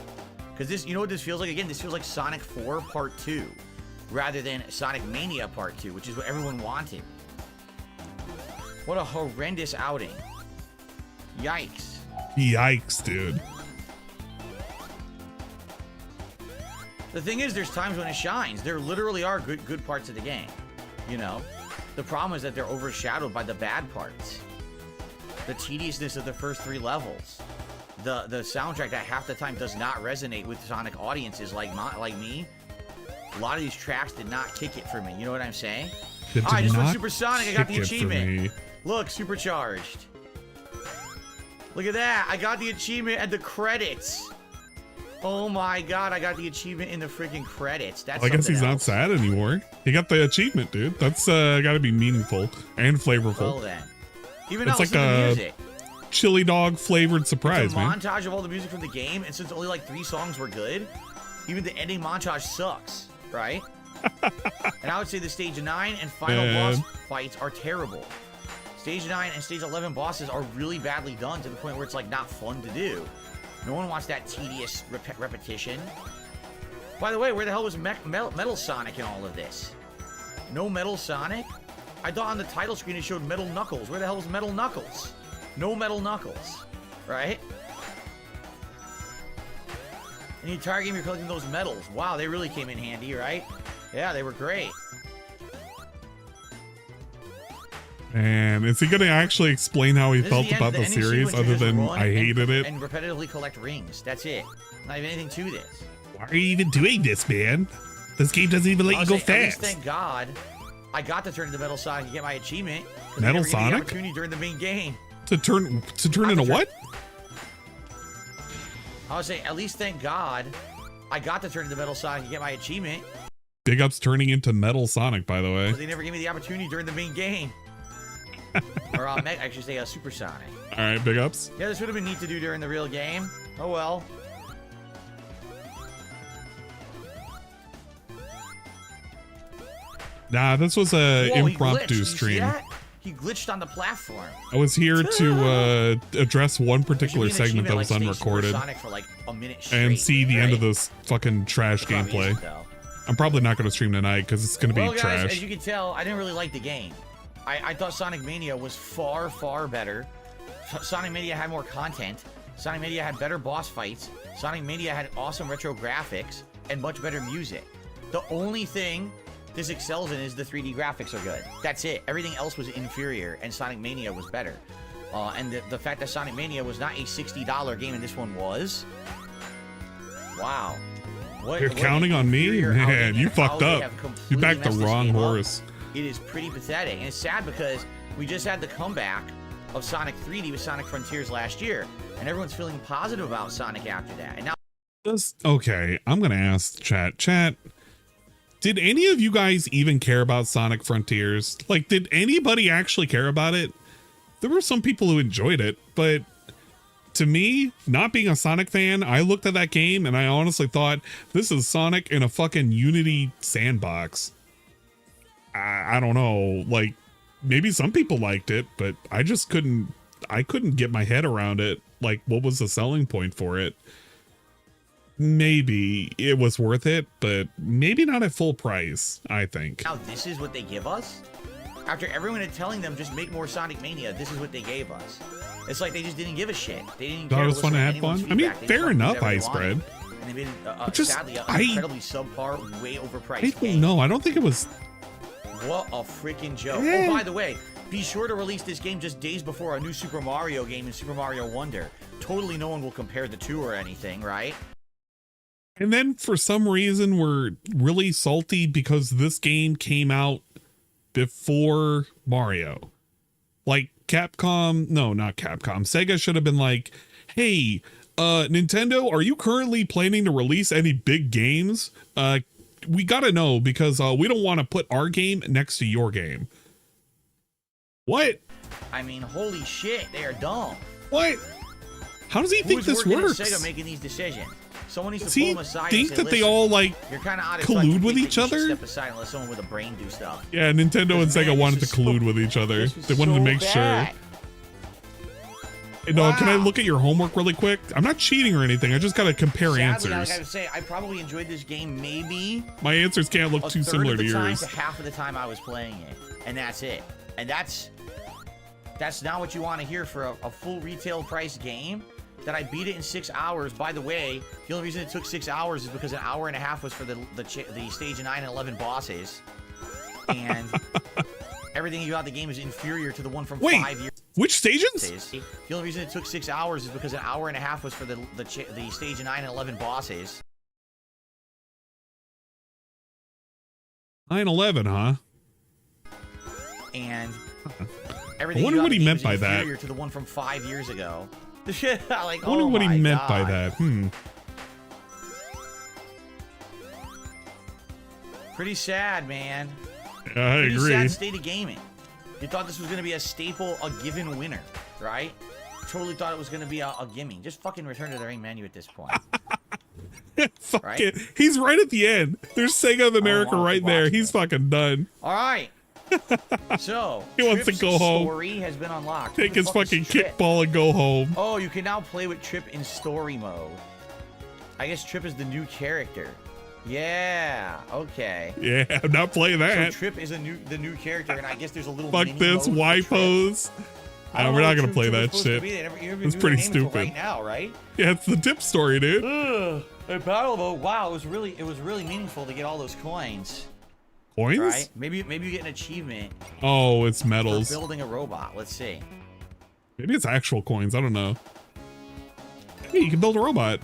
S3: Because this, you know what this feels like? Again, this feels like Sonic 4 Part 2. rather than Sonic Mania Part 2, which is what everyone wanted. What a horrendous outing. Yikes.
S1: Yikes, dude.
S3: The thing is, there's times when it shines. There literally are good parts of the game, you know? The problem is that they're overshadowed by the bad parts. The tediousness of the first 3 levels. The soundtrack that half the time does not resonate with Sonic audiences like me. A lot of these tracks did not kick it for me. You know what I'm saying? Oh, I just went Supersonic. I got the achievement. Look, supercharged. Look at that. I got the achievement at the credits. Oh my god, I got the achievement in the freaking credits. That's
S1: I guess he's not sad anymore. He got the achievement, dude. That's gotta be meaningful and flavorful.
S3: Well then. Even
S1: it's
S3: though
S1: like a
S3: music.
S1: chili dog flavored surprise,
S3: it's a
S1: man.
S3: montage of all the music from the game, and since only like 3 songs were good, even the ending montage sucks, right? And I would say the stage 9 and final boss fights are terrible. Stage 9 and stage 11 bosses are really badly done to the point where it's like not fun to do. No one wants that tedious repetition. By the way, where the hell was Metal Sonic in all of this? No Metal Sonic? I thought on the title screen it showed Metal Knuckles. Where the hell was Metal Knuckles? No Metal Knuckles, right? In the entire game, you're collecting those medals. Wow, they really came in handy, right? Yeah, they were great.
S1: And is he going to actually explain how he felt about the series other than I hated it?
S3: And repetitively collect rings. That's it. Not even anything to this.
S1: Why are you even doing this, man? This game doesn't even let you go fast.
S3: Thank God I got to turn into Metal Sonic and get my achievement.
S1: Metal Sonic?
S3: The opportunity during the main game.
S1: To turn into what?
S3: I would say, at least thank God I got to turn into Metal Sonic and get my achievement.
S1: Big ups turning into Metal Sonic, by the way.
S3: But they never gave me the opportunity during the main game. Or I should say Super Sonic.
S1: All right, big ups.
S3: Yeah, this would have been neat to do during the real game. Oh well.
S1: Nah, this was a impromptu stream.
S3: He glitched on the platform.
S1: I was here to address one particular segment that was unrecorded
S3: for like a minute straight,
S1: and see the end of this fucking trash gameplay. I'm probably not going to stream tonight because it's going to be trash.
S3: As you can tell, I didn't really like the game. I thought Sonic Mania was far, far better. Sonic Mania had more content. Sonic Mania had better boss fights. Sonic Mania had awesome retro graphics and much better music. The only thing this excels in is the 3D graphics are good. That's it. Everything else was inferior, and Sonic Mania was better. And the fact that Sonic Mania was not a $60 game and this one was. Wow.
S1: You're counting on me? Man, you fucked up. You backed the wrong horse.
S3: It is pretty pathetic, and it's sad because we just had the comeback of Sonic 3D with Sonic Frontiers last year, and everyone's feeling positive about Sonic after that. And now,
S1: okay, I'm gonna ask chat. Did any of you guys even care about Sonic Frontiers? Like, did anybody actually care about it? There were some people who enjoyed it, but to me, not being a Sonic fan, I looked at that game and I honestly thought, this is Sonic in a fucking Unity sandbox. I don't know, like, maybe some people liked it, but I just couldn't get my head around it. Like, what was the selling point for it? Maybe it was worth it, but maybe not at full price, I think.
S3: Now this is what they give us? After everyone had telling them just make more Sonic Mania, this is what they gave us. It's like they just didn't give a shit. They didn't care.
S1: Thought it was fun to have fun. I mean, fair enough, Ice Spread.
S3: And they made sadly an incredibly subpar, way overpriced game.
S1: No, I don't think it was.
S3: What a freaking joke. Oh, by the way, be sure to release this game just days before a new Super Mario game in Super Mario Wonder. Totally no one will compare the two or anything, right?
S1: And then for some reason we're really salty because this game came out before Mario. Like Capcom, no, not Capcom. Sega should have been like, hey, Nintendo, are you currently planning to release any big games? We gotta know because we don't want to put our game next to your game. What?
S3: I mean, holy shit, they are dumb.
S1: What? How does he think this works?
S3: Sega making these decisions? Someone needs
S1: does
S3: to pull
S1: he
S3: them aside
S1: think
S3: and say,
S1: that they all like
S3: you're kind of out of
S1: collude with each other?
S3: Step aside and let someone with a brain do stuff.
S1: Yeah, Nintendo and Sega wanted to collude with each other. They wanted to make sure. No, can I look at your homework really quick? I'm not cheating or anything. I just gotta compare
S3: Sadly,
S1: answers.
S3: I gotta say, I probably enjoyed this game maybe
S1: My answers can't look too similar to yours.
S3: To half of the time I was playing it, and that's it. And that's not what you want to hear for a full retail price game. That I beat it in 6 hours. By the way, the only reason it took 6 hours is because an hour and a half was for the stage 9 and 11 bosses, and everything about the game is inferior to the one from 5 years.
S1: Which stages?
S3: The only reason it took 6 hours is because an hour and a half was for the stage 9 and 11 bosses.
S1: 9/11, huh?
S3: And everything.
S1: I wonder what he meant by that.
S3: Inferior to the one from 5 years ago. Like,
S1: I wonder what he meant by that.
S3: Pretty sad, man.
S1: Yeah, I
S3: Pretty
S1: agree.
S3: sad state of gaming. You thought this was gonna be a staple, a given winner, right? Totally thought it was gonna be a gimme. Just fucking return to the main menu at this point.
S1: Fuck
S3: right?
S1: it. He's right at the end. There's Sega of America right there. He's fucking done.
S3: All right. So
S1: he wants to go home.
S3: Story has been unlocked.
S1: Take his fucking kickball and go home.
S3: Oh, you can now play with Trip in story mode. I guess Trip is the new character. Yeah. Okay.
S1: Yeah, I'm not playing that.
S3: So Trip is the new character, and I guess there's a little.
S1: Fuck this Y pose. We're not gonna play that shit. It's pretty stupid.
S3: Right now, right?
S1: Yeah, it's the dip story, dude.
S3: A battle mode. Wow, it was really meaningful to get all those coins.
S1: Coins?
S3: Right? Maybe you get an achievement.
S1: Oh, it's medals.
S3: For building a robot. Let's see.
S1: Maybe it's actual coins. I don't know. Hey, you can build a robot.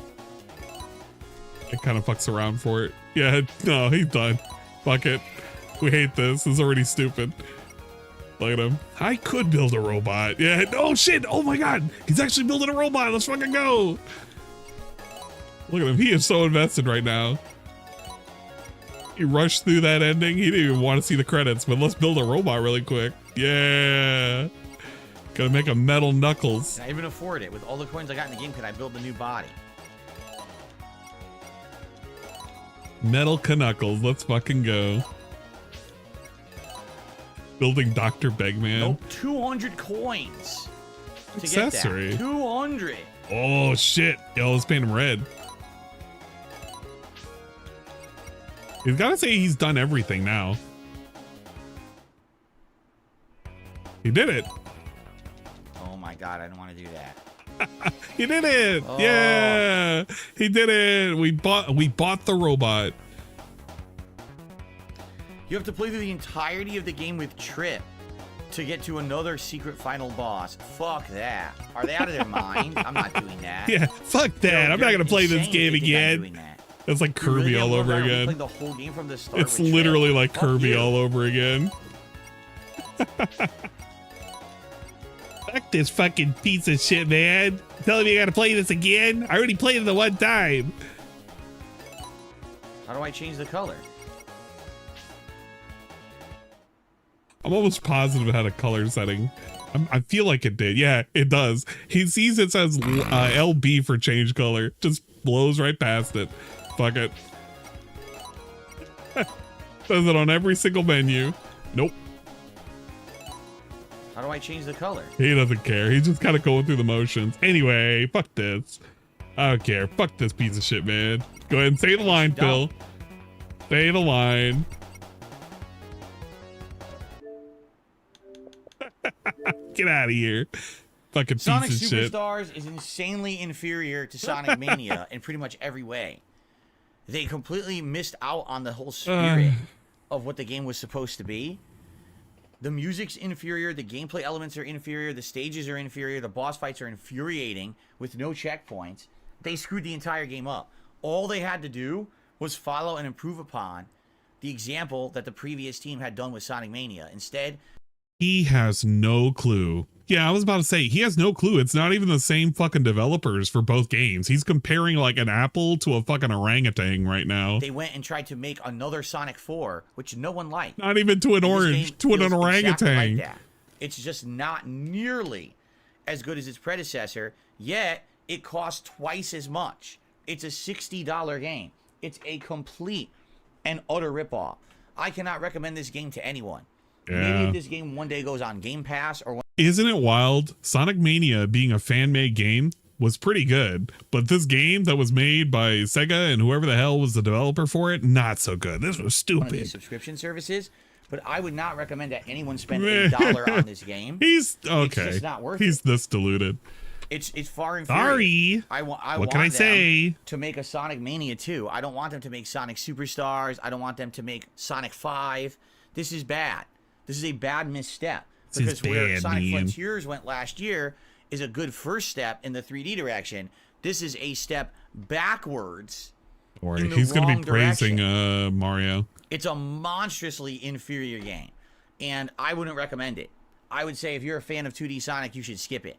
S1: It kind of fucks around for it. Yeah, no, he's done. Fuck it. We hate this. This is already stupid. Look at him. I could build a robot. Yeah. Oh shit. Oh my god. He's actually building a robot. Let's fucking go. Look at him. He is so invested right now. He rushed through that ending. He didn't even want to see the credits, but let's build a robot really quick. Yeah. Gotta make a metal Knuckles.
S3: Can I even afford it? With all the coins I got in the game, can I build the new body?
S1: Metal Knuckles. Let's fucking go. Building Dr. Begman.
S3: Nope, 200 coins.
S1: Accessory.
S3: To get that. 200.
S1: Oh shit. Yo, let's paint him red. He's gotta say he's done everything now. He did it.
S3: Oh my god, I don't want to do that.
S1: He did it. Oh. Yeah. He did it. We bought the robot.
S3: You have to play through the entirety of the game with Trip to get to another secret final boss. Fuck that. Are they out of their mind? I'm not doing that.
S1: Yeah, fuck that. I'm not gonna play this game again. It's like Kirby all over again.
S3: The whole game from the start.
S1: It's literally like Kirby all over again. Fuck this fucking piece of shit, man. Telling me I gotta play this again? I already played it the one time.
S3: How do I change the color?
S1: I'm almost positive it had a color setting. I feel like it did. Yeah, it does. He sees it says LB for change color. Just blows right past it. Fuck it. Says it on every single menu. Nope.
S3: How do I change the color?
S1: He doesn't care. He's just kind of going through the motions. Anyway, fuck this. I don't care. Fuck this piece of shit, man. Go ahead and say the line, Phil. Say the line. Get out of here. Fucking
S3: Sonic
S1: piece of shit.
S3: Superstars is insanely inferior to Sonic Mania in pretty much every way. They completely missed out on the whole spirit of what the game was supposed to be. The music's inferior, the gameplay elements are inferior, the stages are inferior, the boss fights are infuriating with no checkpoints. They screwed the entire game up. All they had to do was follow and improve upon the example that the previous team had done with Sonic Mania. Instead,
S1: he has no clue. Yeah, I was about to say, he has no clue. It's not even the same fucking developers for both games. He's comparing like an apple to a fucking orangutan right now.
S3: They went and tried to make another Sonic 4, which no one liked.
S1: Not even to an orange, to an orangutan.
S3: Exactly like that. It's just not nearly as good as its predecessor, yet it costs twice as much. It's a $60 game. It's a complete and utter ripoff. I cannot recommend this game to anyone. Yeah. Maybe if this game one day goes on Game Pass or
S1: Isn't it wild? Sonic Mania being a fan-made game was pretty good, but this game that was made by Sega and whoever the hell was the developer for it, not so good. This was
S3: One of these
S1: stupid.
S3: subscription services, but I would not recommend that anyone spend $1 on this game.
S1: He's okay.
S3: It's just not worth
S1: He's
S3: it.
S1: this deluded.
S3: It's far inferior.
S1: Sorry.
S3: I
S1: What
S3: want
S1: can I
S3: them
S1: say?
S3: to make a Sonic Mania 2. I don't want them to make Sonic Superstars. I don't want them to make Sonic 5. This is bad. This is a bad misstep. Because where Sonic Frontiers went last year is a good first step in the 3D direction. This is a step backwards.
S1: Or
S3: in the
S1: he's going to
S3: wrong
S1: be praising
S3: direction.
S1: Mario.
S3: It's a monstrously inferior game, and I wouldn't recommend it. I would say if you're a fan of 2D Sonic, you should skip it.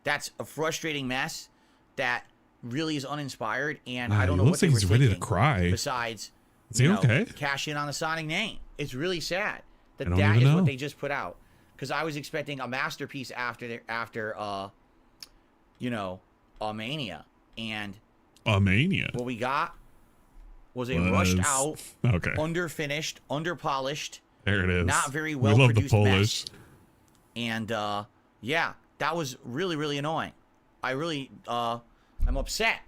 S3: That's a frustrating mess that really is uninspired, and I don't know what they were
S1: he's ready to
S3: thinking
S1: cry.
S3: besides
S1: Is he okay?
S3: cash in on the Sonic name. It's really sad that
S1: I don't
S3: that
S1: even
S3: is
S1: know.
S3: what they just put out. Because I was expecting a masterpiece after Mania, and
S1: Mania.
S3: what we got was a rushed out,
S1: Okay.
S3: underfinished, underpolished,
S1: There it is.
S3: not very
S1: We
S3: well
S1: love the
S3: produced
S1: Polish.
S3: mess. And yeah, that was really, really annoying. I really I'm upset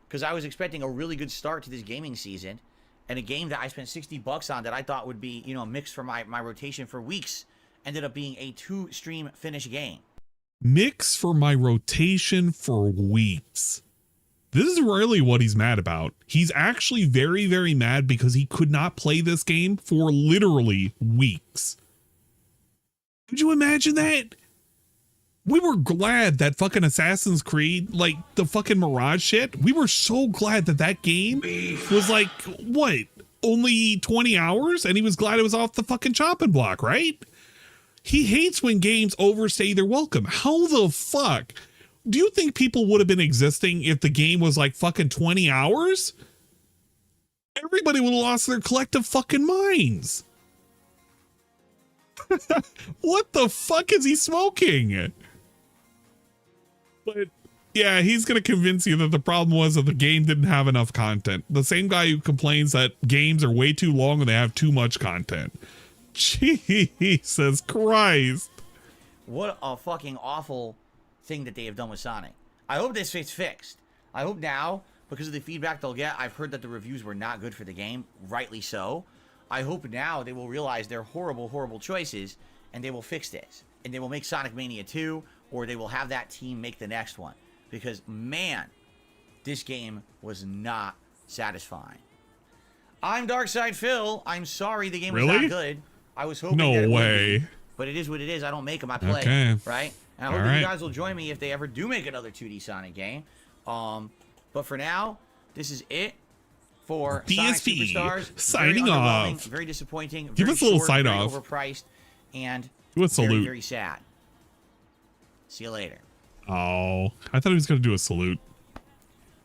S3: because I was expecting a really good start to this gaming season, and a game that I spent $60 on that I thought would be, a mix for my rotation for weeks ended up being a 2-stream finish game.
S1: Mix for my rotation for weeks. This is really what he's mad about. He's actually very, very mad because he could not play this game for literally weeks. Could you imagine that? We were glad that fucking Assassin's Creed, like the fucking Mirage shit, we were so glad that that game was like, what, only 20 hours? And he was glad it was off the fucking chopping block, right? He hates when games overstay their welcome. How the fuck? Do you think people would have been existing if the game was like fucking 20 hours? Everybody would have lost their collective fucking minds. What the fuck is he smoking? But yeah, he's going to convince you that the problem was that the game didn't have enough content. The same guy who complains that games are way too long and they have too much content. Jesus Christ.
S3: What a fucking awful thing that they have done with Sonic. I hope this gets fixed. I hope now, because of the feedback they'll get, I've heard that the reviews were not good for the game, rightly so. I hope now they will realize their horrible, horrible choices, and they will fix this. And they will make Sonic Mania 2, or they will have that team make the next one. Because, man, this game was not satisfying. I'm Darkside Phil. I'm sorry the game was not good. I was hoping that it would be, but it is what it is. I don't make them, I play. Right? And I hope that you guys will join me if they ever do make another 2D Sonic game. But for now, this is it for
S1: DSP
S3: Sonic Superstars.
S1: signing
S3: Very
S1: off.
S3: underwhelming, very disappointing.
S1: Give
S3: very
S1: us a little
S3: short,
S1: sign
S3: very
S1: off.
S3: Overpriced, and
S1: Do a salute.
S3: very, very sad. See you later.
S1: Oh, I thought he was going to do a salute.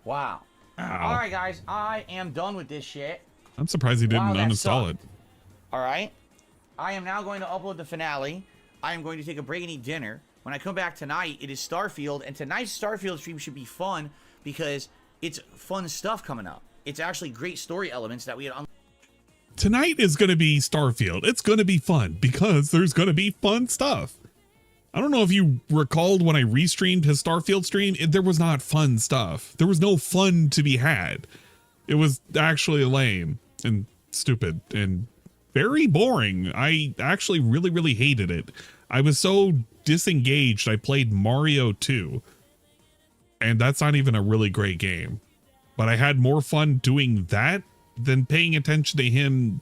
S3: Wow. All right, guys. I am done with this shit.
S1: I'm surprised he didn't
S3: that
S1: uninstall
S3: sucked.
S1: it.
S3: All right. I am now going to upload the finale. I am going to take a break and eat dinner. When I come back tonight, it is Starfield, and tonight's Starfield stream should be fun because it's fun stuff coming up. It's actually great story elements that we had.
S1: Tonight is going to be Starfield. It's going to be fun because there's going to be fun stuff. I don't know if you recalled when I restreamed his Starfield stream, there was not fun stuff. There was no fun to be had. It was actually lame and stupid and very boring. I actually really, really hated it. I was so disengaged. I played Mario 2, and that's not even a really great game. But I had more fun doing that than paying attention to him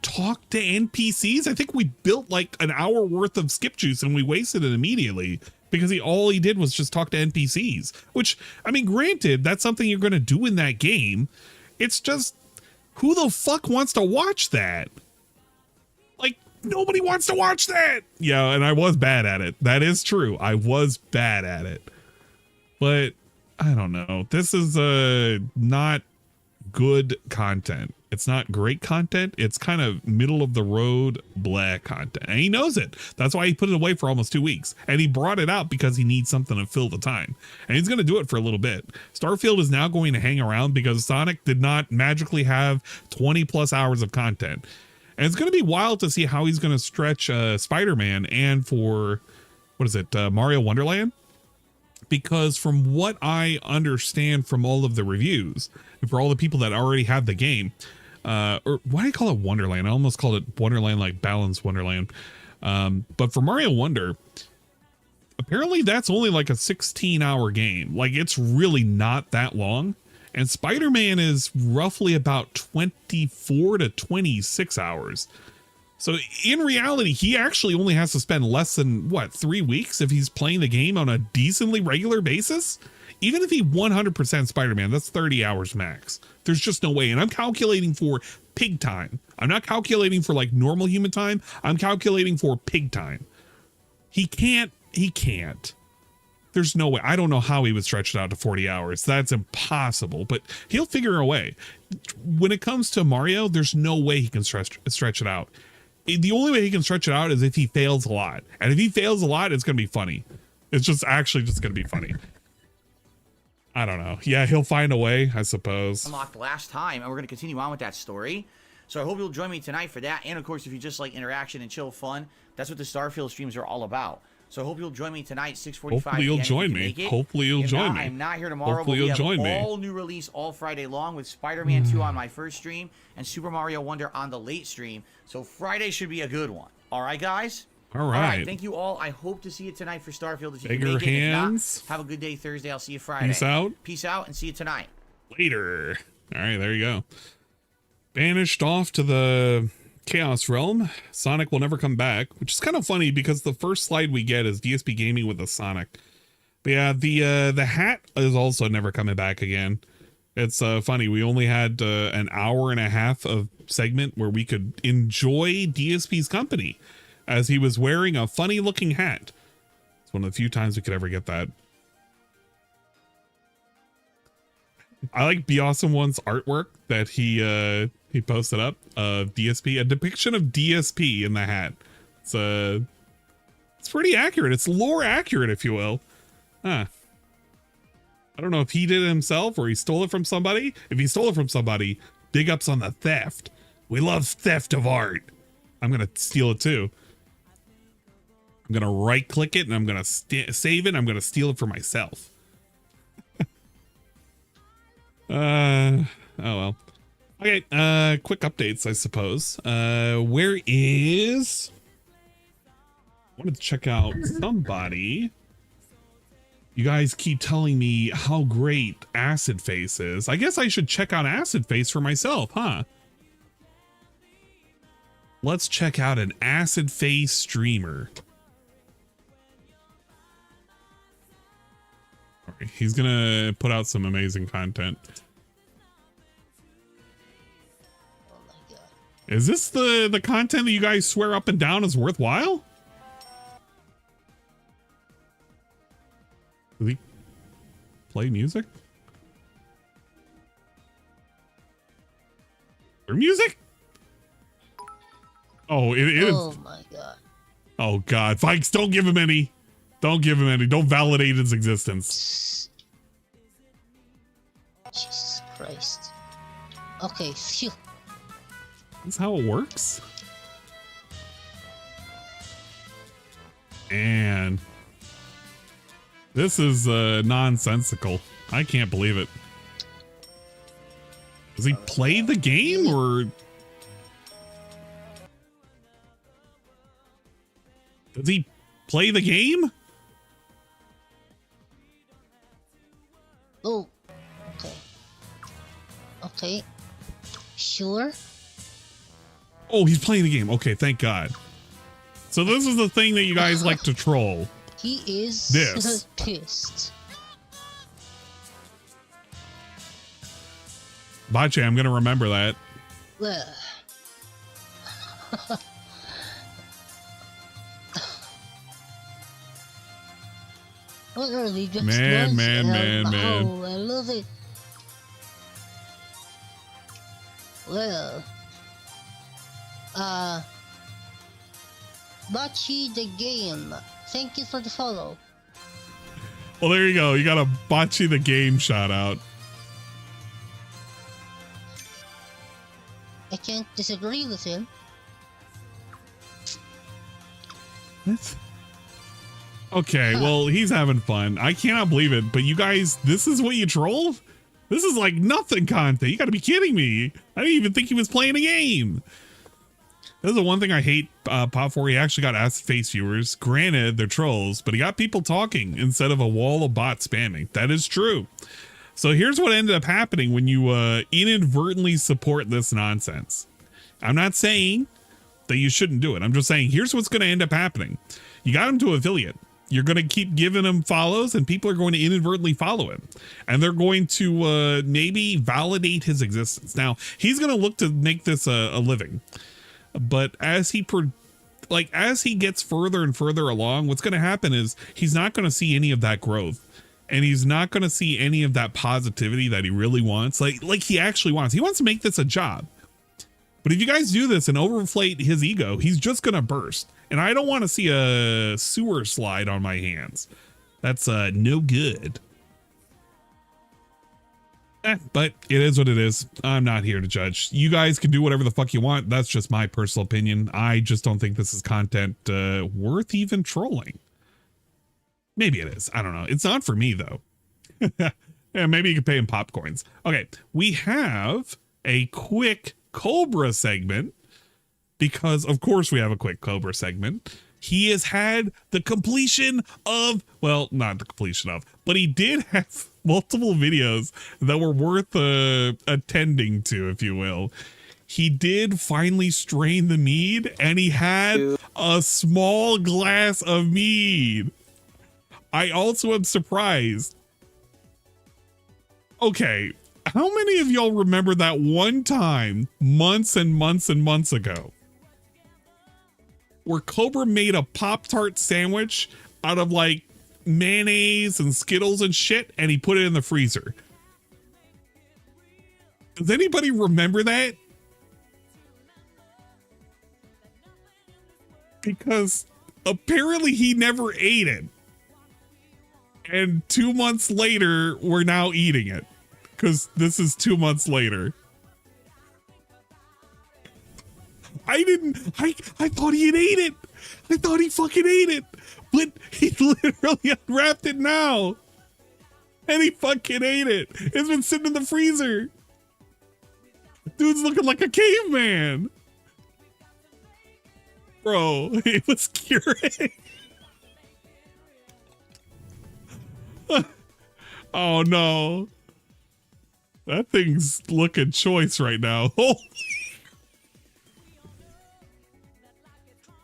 S1: talk to NPCs. I think we built like an hour worth of skip juice and we wasted it immediately because all he did was just talk to NPCs, which, I mean, granted, that's something you're going to do in that game. It's just, who the fuck wants to watch that? Like, nobody wants to watch that. Yeah, and I was bad at it. That is true. I was bad at it. But I don't know. This is not good content. It's not great content. It's kind of middle of the road blah content. And he knows it. That's why he put it away for almost 2 weeks. And he brought it out because he needs something to fill the time. And he's going to do it for a little bit. Starfield is now going to hang around because Sonic did not magically have 20 plus hours of content. And it's going to be wild to see how he's going to stretch Spider-Man and for, what is it, Mario Wonderland? Because from what I understand from all of the reviews, and for all the people that already have the game, or why do I call it Wonderland? I almost called it Wonderland, like Balance Wonderland. But for Mario Wonder, apparently that's only like a 16-hour game. Like, it's really not that long. And Spider-Man is roughly about 24 to 26 hours. So in reality, he actually only has to spend less than, what, 3 weeks if he's playing the game on a decently regular basis? Even if he 100% Spider-Man, that's 30 hours max. There's just no way. And I'm calculating for pig time. I'm not calculating for like normal human time. I'm calculating for pig time. He can't. There's no way. I don't know how he would stretch it out to 40 hours. That's impossible, but he'll figure a way. When it comes to Mario, there's no way he can stretch it out. The only way he can stretch it out is if he fails a lot. And if he fails a lot, it's going to be funny. It's just actually just going to be funny. I don't know. Yeah, he'll find a way, I suppose.
S3: Unlocked last time, and we're going to continue on with that story. So I hope you'll join me tonight for that. And of course, if you just like interaction and chill fun, that's what the Starfield streams are all about. So I hope you'll join me tonight, 6:45.
S1: Hopefully you'll join me. Hopefully you'll join me.
S3: I'm not here tomorrow.
S1: Hopefully you'll join me.
S3: All new release all Friday long with Spider-Man 2 on my first stream and Super Mario Wonder on the late stream. So Friday should be a good one. All right, guys?
S1: All right.
S3: Thank you all. I hope to see you tonight for Starfield. If you
S1: Bigger
S3: can make it.
S1: hands.
S3: If not, have a good day Thursday. I'll see you Friday.
S1: Peace out.
S3: Peace out and see you tonight.
S1: Later. All right, there you go. Banished off to the Chaos Realm. Sonic will never come back, which is kind of funny because the first slide we get is DSP Gaming with a Sonic. But yeah, the hat is also never coming back again. It's funny. We only had an hour and a half of segment where we could enjoy DSP's company as he was wearing a funny looking hat. It's one of the few times we could ever get that. I like Be Awesome One's artwork that he posted up of DSP, a depiction of DSP in the hat. It's pretty accurate. It's lore accurate, if you will. Huh. I don't know if he did it himself or he stole it from somebody. If he stole it from somebody, big ups on the theft. We love theft of art. I'm gonna steal it too. I'm gonna right click it and I'm gonna save it. I'm gonna steal it for myself. Oh well. Okay, quick updates, I suppose. Where is... I wanted to check out somebody. You guys keep telling me how great Acid Face is. I guess I should check out Acid Face for myself, huh? Let's check out an Acid Face streamer. All right, he's gonna put out some amazing content. Is this the content that you guys swear up and down is worthwhile? Does he play music? Or music? Oh, it is.
S4: Oh my god.
S1: Oh god. Vikes, don't give him any. Don't give him any. Don't validate his existence.
S4: Jesus Christ. Okay, phew.
S1: That's how it works. And this is nonsensical. I can't believe it. Does he play the game or does he play the game?
S4: Oh, okay. Okay. Sure.
S1: Oh, he's playing the game. Okay, thank God. So this is the thing that you guys like to troll.
S4: He is
S1: this.
S4: pissed.
S1: Bache, I'm going to remember that.
S4: Well. What are they just
S1: Man.
S4: Oh, I love it. Well. Bachi the game. Thank you for the follow.
S1: Well, there you go. You got a Bachi the game shout out.
S4: I can't disagree with him.
S1: What? Okay, well, he's having fun. I cannot believe it, but you guys, this is what you trolled? This is like nothing content. You gotta be kidding me. I didn't even think he was playing a game. This is the one thing I hate Pop 4. He actually got ass face viewers. Granted, they're trolls, but he got people talking instead of a wall of bots spamming. That is true. So here's what ended up happening when you inadvertently support this nonsense. I'm not saying that you shouldn't do it. I'm just saying here's what's going to end up happening. You got him to affiliate. You're going to keep giving him follows and people are going to inadvertently follow him. And they're going to maybe validate his existence. Now, he's going to look to make this a living. But as he gets further and further along, what's going to happen is he's not going to see any of that growth. And he's not going to see any of that positivity that he really wants. Like he actually wants. He wants to make this a job. But if you guys do this and overinflate his ego, he's just going to burst. And I don't want to see a sewer slide on my hands. That's no good. But it is what it is. I'm not here to judge. You guys can do whatever the fuck you want. That's just my personal opinion. I just don't think this is content worth even trolling. Maybe it is. I don't know. It's not for me, though. Yeah, maybe you can pay him popcorns. Okay, we have a quick Cobra segment because, of course, we have a quick Cobra segment. He has had the completion of, well, not the completion of, but he did have multiple videos that were worth attending to, if you will. He did finally strain the mead, and he had a small glass of mead. I also am surprised. Okay, how many of y'all remember that one time, months and months and months ago, where Cobra made a Pop-Tart sandwich out of like mayonnaise and Skittles and shit, and he put it in the freezer? Does anybody remember that? Because apparently he never ate it. And 2 months later, we're now eating it. Because this is 2 months later. I thought he had ate it. I thought he fucking ate it. But he literally unwrapped it now. And he fucking ate it. It's been sitting in the freezer. Dude's looking like a caveman. Bro, it was curing. Oh no. That thing's looking choice right now.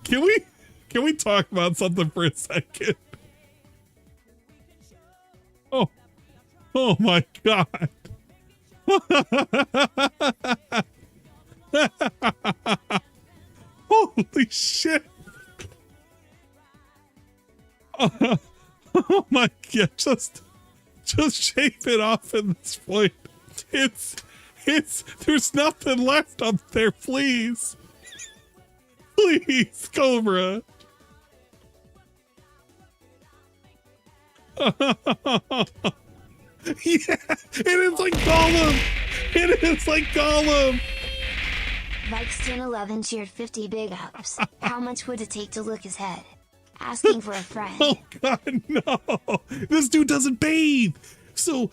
S1: Can we talk about something for a second? Oh my God. Holy shit. Oh my God, just shave it off at this point. It's there's nothing left up there, please. Please, Cobra. Yeah, it is like Gollum. It is like Gollum.
S2: Vikes 1011 cheered 50 big ups. How much would it take to lick his head? Asking for a friend.
S1: Oh God, no. This dude doesn't bathe. So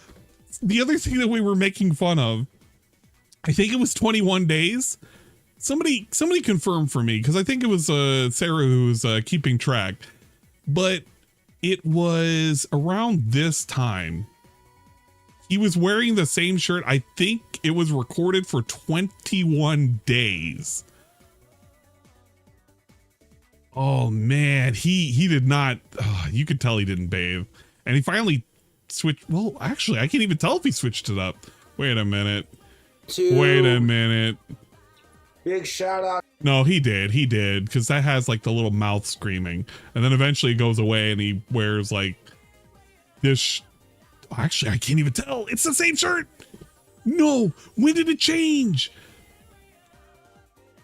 S1: the other thing that we were making fun of, I think it was 21 days. Somebody confirmed for me, because I think it was Sarah who was keeping track. But it was around this time. He was wearing the same shirt. I think it was recorded for 21 days. Oh man, he did not. You could tell he didn't bathe, and he finally switched. Well, actually, I can't even tell if he switched it up. Wait a minute. Wait a minute.
S5: Big shout out.
S1: No, he did, because that has like the little mouth screaming, and then eventually it goes away, and he wears like this. Actually, I can't even tell. It's the same shirt. No, when did it change?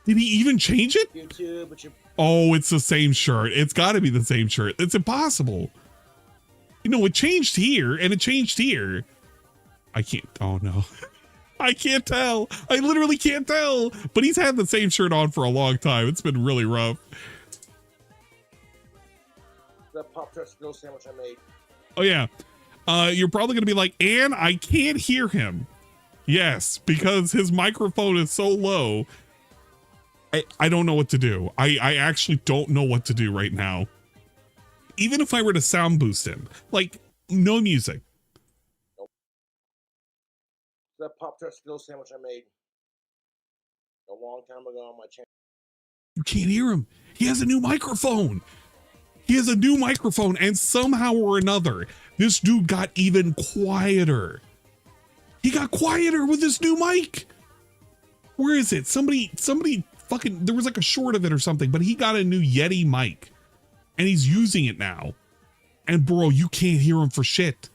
S1: Did he even change it?
S5: YouTube, but
S1: Oh, it's the same shirt. It's got to be the same shirt. It's impossible. You know, it changed here and it changed here. I can't. Oh, no. I can't tell. I literally can't tell. But he's had the same shirt on for a long time. It's been really rough.
S5: That Pop-Tarts grill sandwich I made.
S1: Oh yeah. You're probably gonna be like, and I can't hear him. Yes, because his microphone is so low. I don't know what to do. I actually don't know what to do right now. Even if I were to sound boost him, like no music.
S5: Nope. That Pop-Tarts grill sandwich I made a long time ago on my channel.
S1: You can't hear him. He has a new microphone. He has a new microphone, and somehow or another, this dude got even quieter. He got quieter with this new mic. Where is it? Somebody fucking, there was like a short of it or something, but he got a new Yeti mic and he's using it now. And bro, you can't hear him for shit.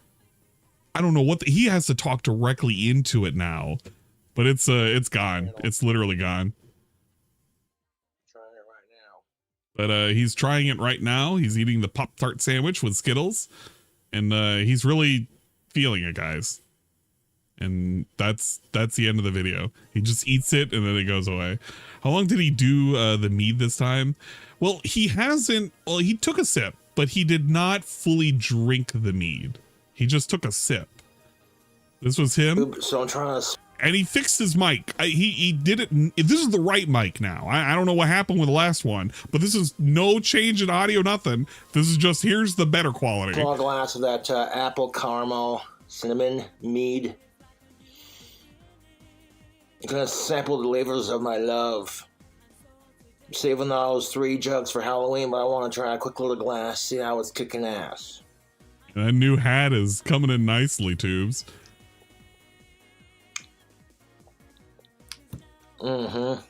S1: I don't know what he has to talk directly into it now, but it's gone. It's literally gone.
S5: Trying it right now.
S1: But he's trying it right now. He's eating the Pop-Tart sandwich with Skittles, and he's really feeling it, guys. And that's the end of the video. He just eats it and then it goes away. How long did he do the mead this time? Well, he took a sip, but he did not fully drink the mead. He just took a sip. This was him.
S5: So I'm trying to...
S1: And he fixed his mic. He did it. This is the right mic now. I don't know what happened with the last one, but this is no change in audio, nothing. This is just, here's the better quality.
S5: Small glass of that apple caramel cinnamon mead. I'm gonna sample the flavors of my love. I'm saving those 3 jugs for Halloween, but I want to try a quick little glass, see how it's kicking ass.
S1: That new hat is coming in nicely, Tubes.
S5: Mm-hmm.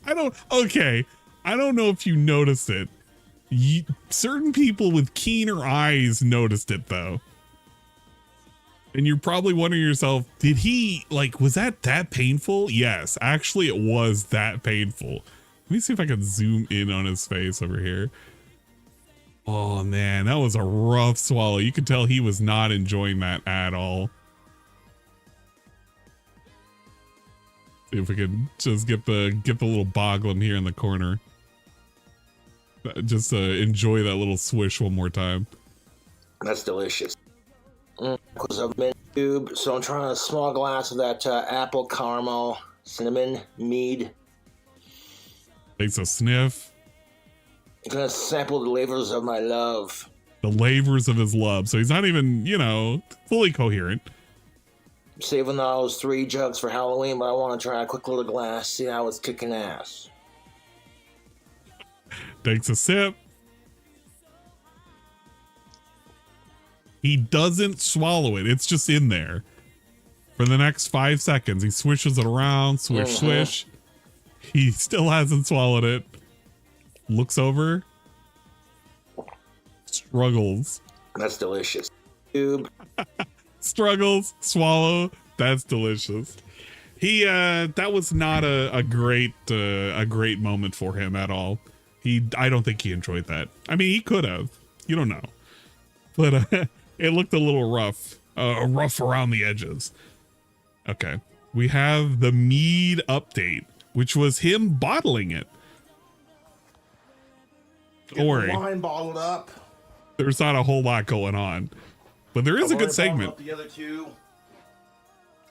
S1: I don't know if you noticed it. Certain people with keener eyes noticed it though. And you're probably wondering yourself, did he, like, was that painful? Yes, actually it was that painful. Let me see if I can zoom in on his face over here. Oh man, that was a rough swallow. You could tell he was not enjoying that at all. See if we can just get the little Boglin here in the corner. Just enjoy that little swish one more time.
S5: That's delicious. Because of mint tube, so I'm trying a small glass of that apple caramel cinnamon mead.
S1: Takes a sniff.
S5: I'm gonna sample the flavors of my love.
S1: The flavors of his love. So he's not even, you know, fully coherent.
S5: I'm saving those 3 jugs for Halloween, but I want to try a quick little glass, see how it's kicking ass.
S1: Takes a sip. He doesn't swallow it. It's just in there. For the next 5 seconds, he swishes it around, swish, swish. He still hasn't swallowed it. Looks over. Struggles.
S5: That's delicious. Tube.
S1: Struggles, swallow. That's delicious. He that was not a great moment for him at all. I don't think he enjoyed that. I mean, he could have. You don't know. But it looked a little rough. Rough around the edges. Okay. We have the mead update, which was him bottling it. Don't worry.
S5: Wine bottled up.
S1: There's not a whole lot going on. But there is a good segment.
S5: Up the other 2.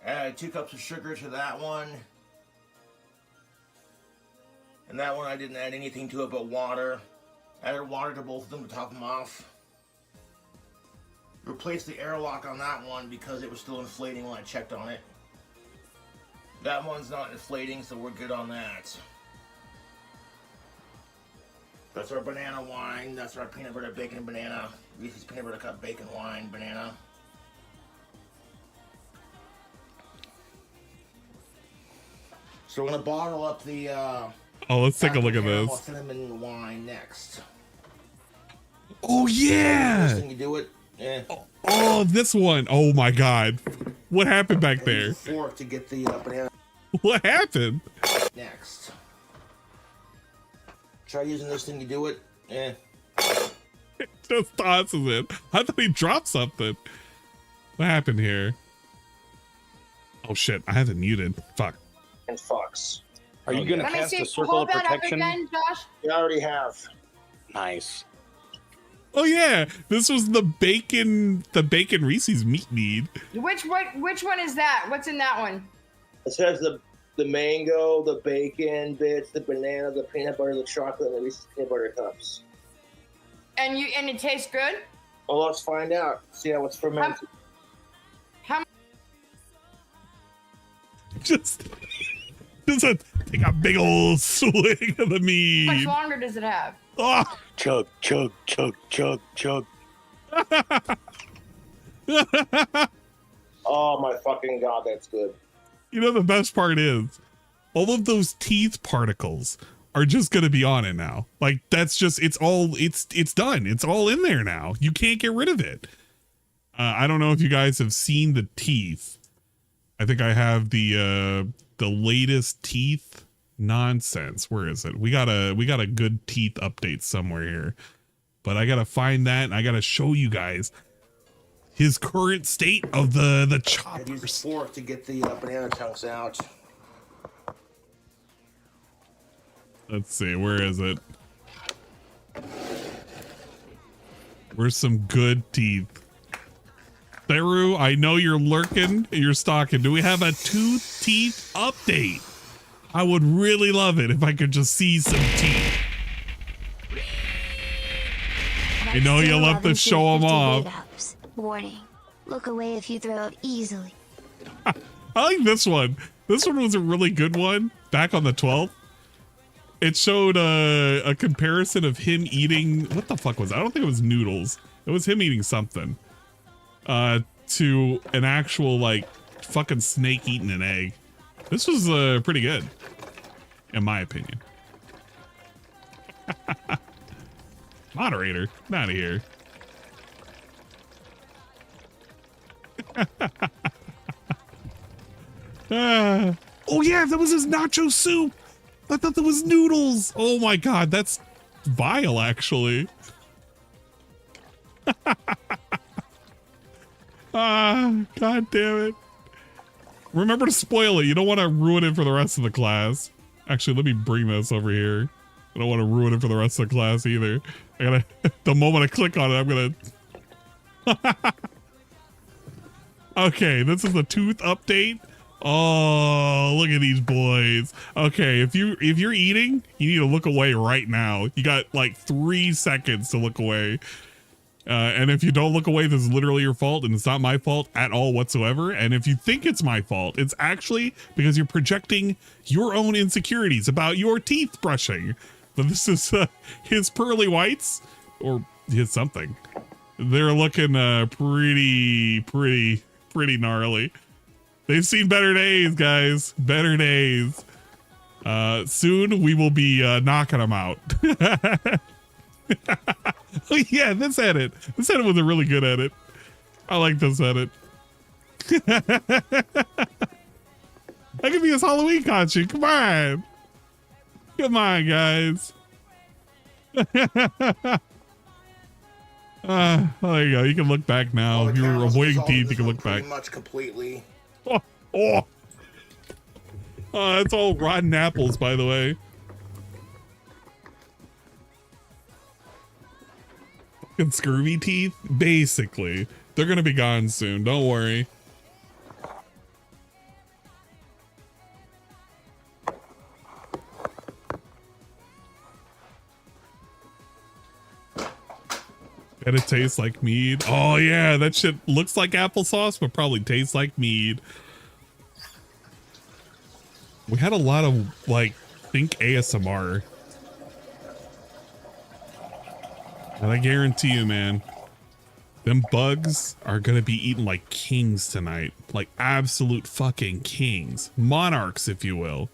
S5: Add 2 cups of sugar to that one. And that one I didn't add anything to it but water. Added water to both of them to top them off. Replaced the airlock on that one because it was still inflating when I checked on it. That one's not inflating, so we're good on that. That's our banana wine. That's our peanut butter bacon banana. Reese's peanut butter cup bacon wine banana. So we're gonna bottle up the
S1: let's take a look at this.
S5: Cinnamon wine next.
S1: Oh yeah.
S5: First thing you do it. Yeah.
S1: Oh, this one. Oh my God. What happened back there?
S5: Fork to get the banana.
S1: What happened?
S5: Next. Try using this thing to do it. Yeah.
S1: Just tosses it. I thought he dropped something. What happened here? Oh shit, I have it muted. Fuck.
S5: And fucks.
S6: Are you going to
S7: Let me
S6: cast
S7: see.
S6: a circle
S7: Hold
S6: of
S7: that up
S6: protection?
S7: again, Josh.
S5: You already have.
S6: Nice.
S1: Oh yeah, this was the bacon Reese's meat need.
S7: Which one is that? What's in that one?
S5: It says the mango, the bacon bits, the banana, the peanut butter, the chocolate, and the Reese's peanut butter cups.
S7: And it tastes good?
S5: Well, let's find out. See how it's fermented.
S1: Just take a big old swig of the meat.
S7: How much longer does it have?
S1: Oh.
S6: Chug, chug, chug, chug, chug.
S5: Oh my fucking god, that's good.
S1: You know, the best part is all of those teeth particles are just going to be on it now. Like, that's just, it's done. It's all in there now. You can't get rid of it. I don't know if you guys have seen the teeth. I think I have the latest teeth nonsense. Where is it? We got a good teeth update somewhere here, but I got to find that and I got to show you guys his current state of the choppers.
S5: I use a fork to get the banana chunks out.
S1: Let's see, where is it? Where's some good teeth? Theru, I know you're lurking, you're stalking. Do we have a teeth update? I would really love it if I could just see some teeth. I know you love to show them off.
S2: Warning, look away if you throw it easily.
S1: I like this one. This one was a really good one back on the 12th. It showed a comparison of him eating, what the fuck was that? I don't think it was noodles. It was him eating something. To an actual like fucking snake eating an egg. This was pretty good, in my opinion. Moderator, get out of here. Oh yeah, that was his nacho soup. I thought that was noodles. Oh my god, that's vile actually. God damn it. Remember to spoil it. You don't want to ruin it for the rest of the class. Actually, let me bring this over here. I don't want to ruin it for the rest of the class either. I gotta, the moment I click on it, I'm gonna. Okay, this is the tooth update. Oh, look at these boys. Okay, if you're eating, you need to look away right now. You got like 3 seconds to look away. And if you don't look away, this is literally your fault, and it's not my fault at all whatsoever. And if you think it's my fault, it's actually because you're projecting your own insecurities about your teeth brushing. But this is his pearly whites, or his something. They're looking pretty gnarly. They've seen better days, guys. Better days. Soon we will be knocking them out. Oh yeah, this edit. This edit was a really good edit. I like this edit. That could be his Halloween costume. Come on. Come on, guys. There you go. You can look back now. If you're avoiding teeth, you can look back.
S5: Pretty much completely.
S1: Oh, that's all rotten apples, by the way. Fucking scurvy teeth, basically. They're gonna be gone soon. Don't worry. And it tastes like mead. Oh yeah, that shit looks like applesauce, but probably tastes like mead. We had a lot of like think ASMR. And I guarantee you, man, them bugs are gonna be eating like kings tonight. Like absolute fucking kings. Monarchs, if you will.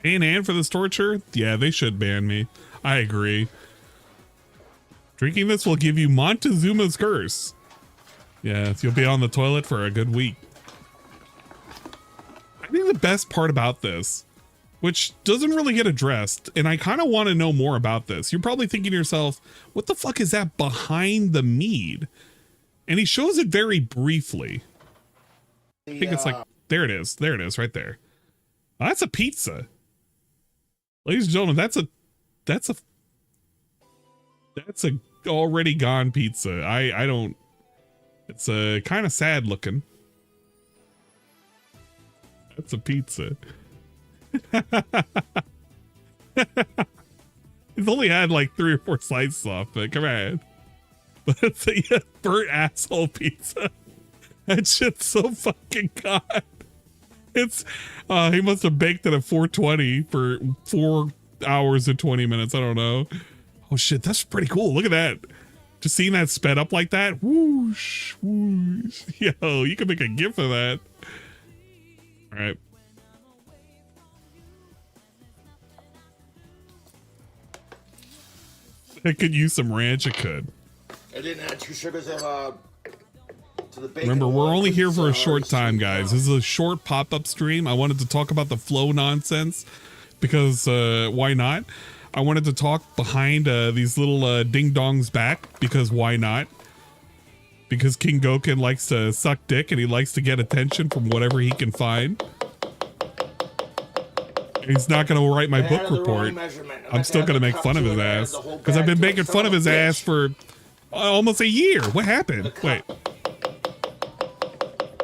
S1: And for this torture? Yeah, they should ban me. I agree. Drinking this will give you Montezuma's curse. Yeah, you'll be on the toilet for a good week. I think the best part about this, which doesn't really get addressed, and I kind of want to know more about this. You're probably thinking to yourself, what the fuck is that behind the mead? And he shows it very briefly. I think it's like, there it is. There it is right there. Oh, that's a pizza. Ladies and gentlemen, that's a already gone pizza. I don't, it's a kind of sad looking. That's a pizza. It's only had like 3 or 4 slices off, but come on. But it's a burnt asshole pizza. That shit's so fucking god. It's he must have baked it at 420 for 4 hours and 20 minutes. I don't know. Oh shit, that's pretty cool. Look at that. Just seeing that sped up like that. Whoosh, whoosh. Yo, you can make a GIF of that. All right. I could use some ranch. It could.
S5: I didn't add 2 sugars of to the bacon.
S1: Remember, we're only here for a short time, guys. This is a short pop-up stream. I wanted to talk about the Floe nonsense because why not? I wanted to talk behind these little ding-dongs back because why not? Because King Goken likes to suck dick and he likes to get attention from whatever he can find. He's not going to write my book report. I'm still going to make fun of his ass because I've been making fun of his ass for almost a year. What happened? Wait.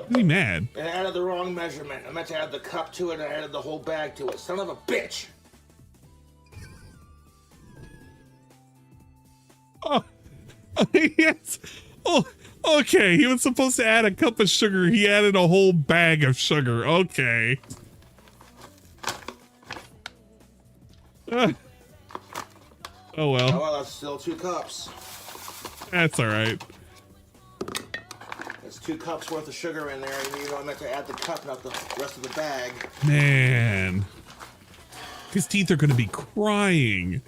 S1: Is he mad?
S5: I added the wrong measurement. I meant to add the cup to it and I added the whole bag to it. Son of a bitch.
S1: Oh, yes. Oh, okay. He was supposed to add a cup of sugar. He added a whole bag of sugar. Okay. Oh well.
S5: Oh well, that's still 2 cups.
S1: That's all right.
S5: There's 2 cups worth of sugar in there, and you know I meant to add the cup, not the rest of the bag.
S1: Man, his teeth are gonna be crying.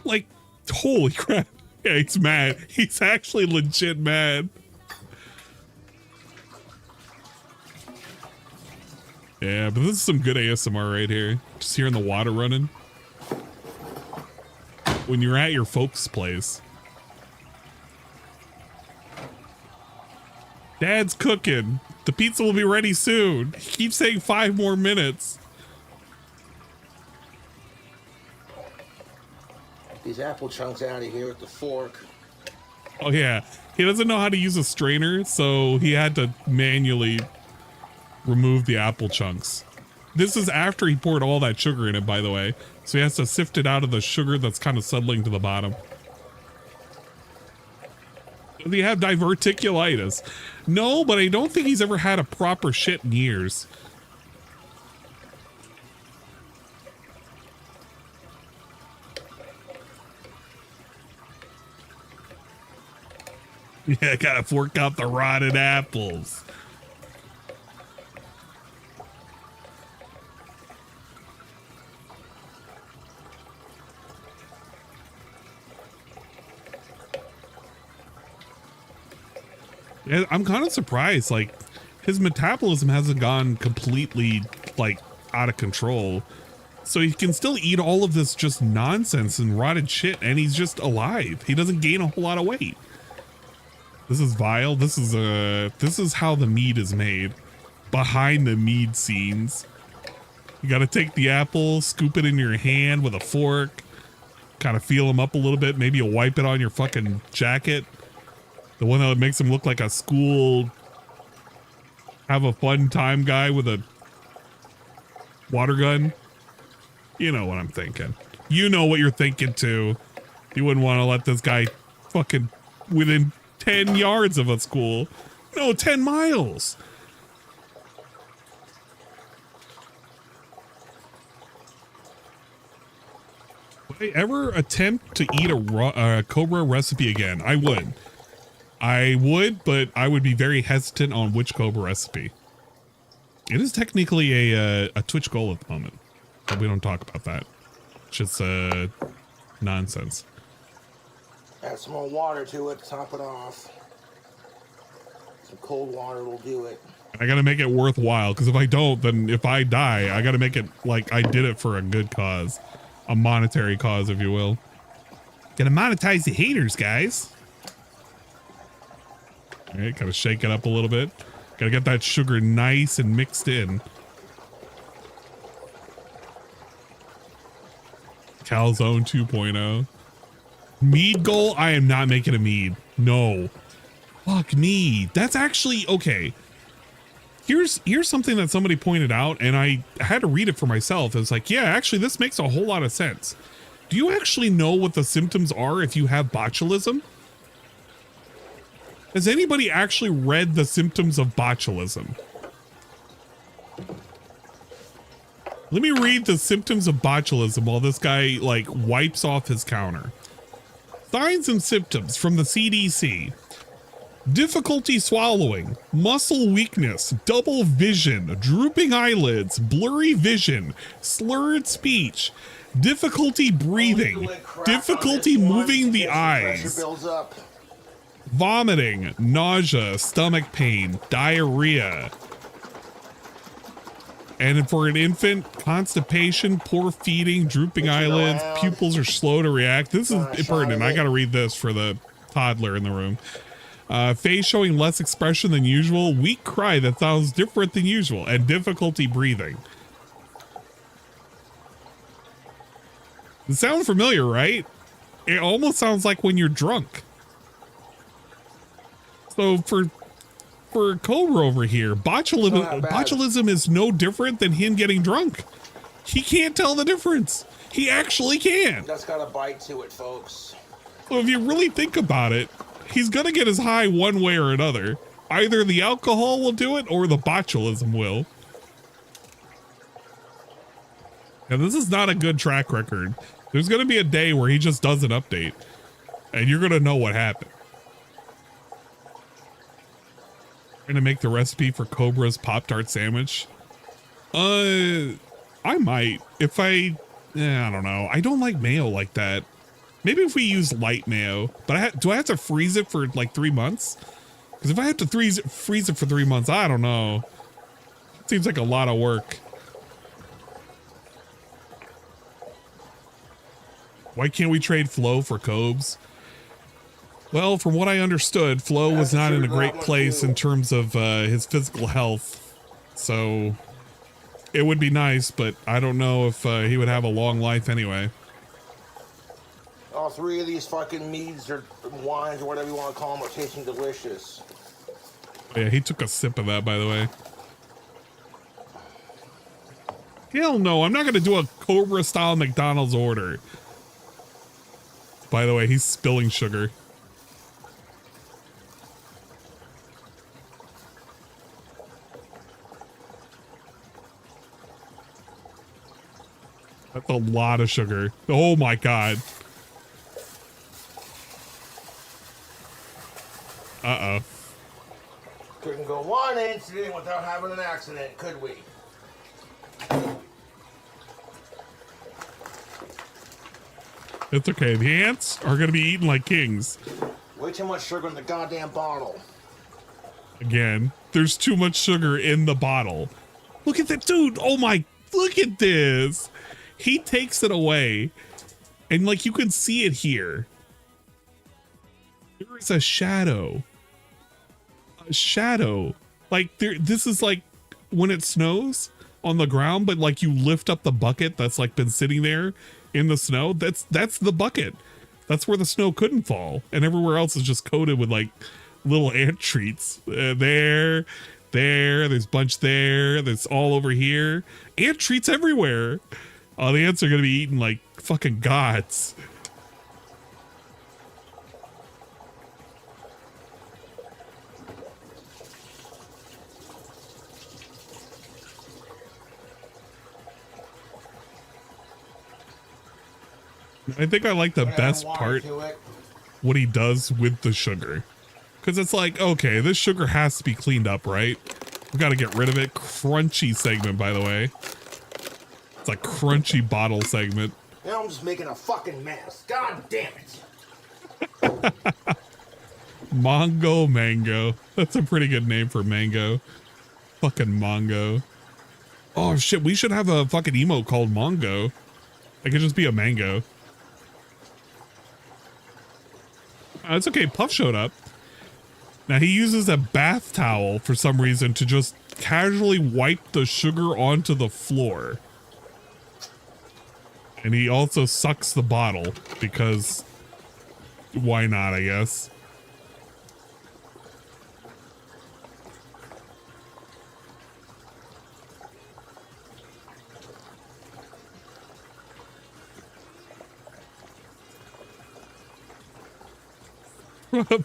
S1: Like, holy crap! Yeah, he's mad. He's actually legit mad. Yeah, but this is some good ASMR right here. Just hearing the water running. When you're at your folks' place. Dad's cooking. The pizza will be ready soon. He keeps saying 5 more minutes.
S5: These apple chunks out of here with the fork.
S1: Oh yeah, he doesn't know how to use a strainer, so he had to manually remove the apple chunks. This is after he poured all that sugar in it, by the way. So he has to sift it out of the sugar that's kind of settling to the bottom. Does he have diverticulitis? No, but I don't think he's ever had a proper shit in years. Yeah, gotta fork out the rotted apples. I'm kind of surprised, like, his metabolism hasn't gone completely, like, out of control. So he can still eat all of this just nonsense and rotted shit, and he's just alive. He doesn't gain a whole lot of weight. This is vile. This is how the mead is made. Behind the mead scenes. You gotta take the apple, scoop it in your hand with a fork, kind of feel them up a little bit. Maybe you'll wipe it on your fucking jacket. The one that makes him look like a school have a fun time guy with a water gun. You know what I'm thinking. You know what you're thinking too. You wouldn't want to let this guy fucking within 10 yards of a school. No, 10 miles. Would I ever attempt to eat a Cobra recipe again? I would. I would, but I would be very hesitant on which Cobra recipe. It is technically a Twitch goal at the moment, but we don't talk about that. It's just nonsense.
S5: Add some more water to it to top it off. Some cold water will do it.
S1: I gotta make it worthwhile, because if I don't, then if I die, I gotta make it like I did it for a good cause. A monetary cause, if you will. Gotta monetize the haters, guys. All right, gotta shake it up a little bit. Gotta get that sugar nice and mixed in. Calzone 2.0. Mead goal? I am not making a mead. No. Fuck me. That's actually okay. Here's something that somebody pointed out, and I had to read it for myself. It's like, yeah, actually, this makes a whole lot of sense. Do you actually know what the symptoms are if you have botulism? Has anybody actually read the symptoms of botulism? Let me read the symptoms of botulism while this guy, like, wipes off his counter. Signs and symptoms from the CDC. Difficulty swallowing, muscle weakness, double vision, drooping eyelids, blurry vision, slurred speech, difficulty breathing, difficulty moving the eyes, vomiting, nausea, stomach pain, diarrhea. And for an infant, constipation, poor feeding, drooping eyelids, pupils are slow to react. This is pertinent. I gotta read this for the toddler in the room. Face showing less expression than usual, weak cry that sounds different than usual, and difficulty breathing. It sounds familiar, right? It almost sounds like when you're drunk. So for Cobra over here, botulism is no different than him getting drunk. He can't tell the difference. He actually can.
S5: That's got a bite to it, folks.
S1: So if you really think about it, he's gonna get his high one way or another. Either the alcohol will do it or the botulism will. And this is not a good track record. There's gonna be a day where he just does an update, and you're gonna know what happened. Trying to make the recipe for Cobra's Pop-Tart sandwich. I might. If I don't know. I don't like mayo like that. Maybe if we use light mayo, but do I have to freeze it for like 3 months? Because if I have to freeze it for 3 months, I don't know. It seems like a lot of work. Why can't we trade Floe for Cobes? Well, from what I understood, Floe was not in a great place in terms of his physical health. So it would be nice, but I don't know if he would have a long life anyway.
S5: All three of these fucking meads or wines or whatever you want to call them are tasting delicious.
S1: Oh, yeah, he took a sip of that, by the way. Hell no, I'm not going to do a Cobra-style McDonald's order. By the way, he's spilling sugar. That's a lot of sugar. Oh my god. Uh-oh.
S5: Couldn't go one incident without having an accident, could we?
S1: It's okay. The ants are going to be eating like kings.
S5: Way too much sugar in the goddamn bottle.
S1: Again, there's too much sugar in the bottle. Look at that dude. Oh my, look at this. He takes it away. And like you can see it here. There is a shadow. A shadow. Like there, this is like when it snows on the ground, but like you lift up the bucket that's like been sitting there in the snow. That's the bucket. That's where the snow couldn't fall. And everywhere else is just coated with like little ant treats. There's a bunch there. There's all over here. Ant treats everywhere. Oh, the ants are going to be eating like fucking gods. I think I like the best part, what he does with the sugar. Because it's like, okay, this sugar has to be cleaned up, right? We got to get rid of it. Crunchy segment, by the way. It's a crunchy bottle segment.
S5: Now I'm just making a fucking mess. God damn it.
S1: Mongo Mango. That's a pretty good name for mango. Fucking Mongo. Oh shit, we should have a fucking emote called Mongo. It could just be a mango. It's okay, Puff showed up. Now he uses a bath towel for some reason to just casually wipe the sugar onto the floor. And he also sucks the bottle because why not, I guess.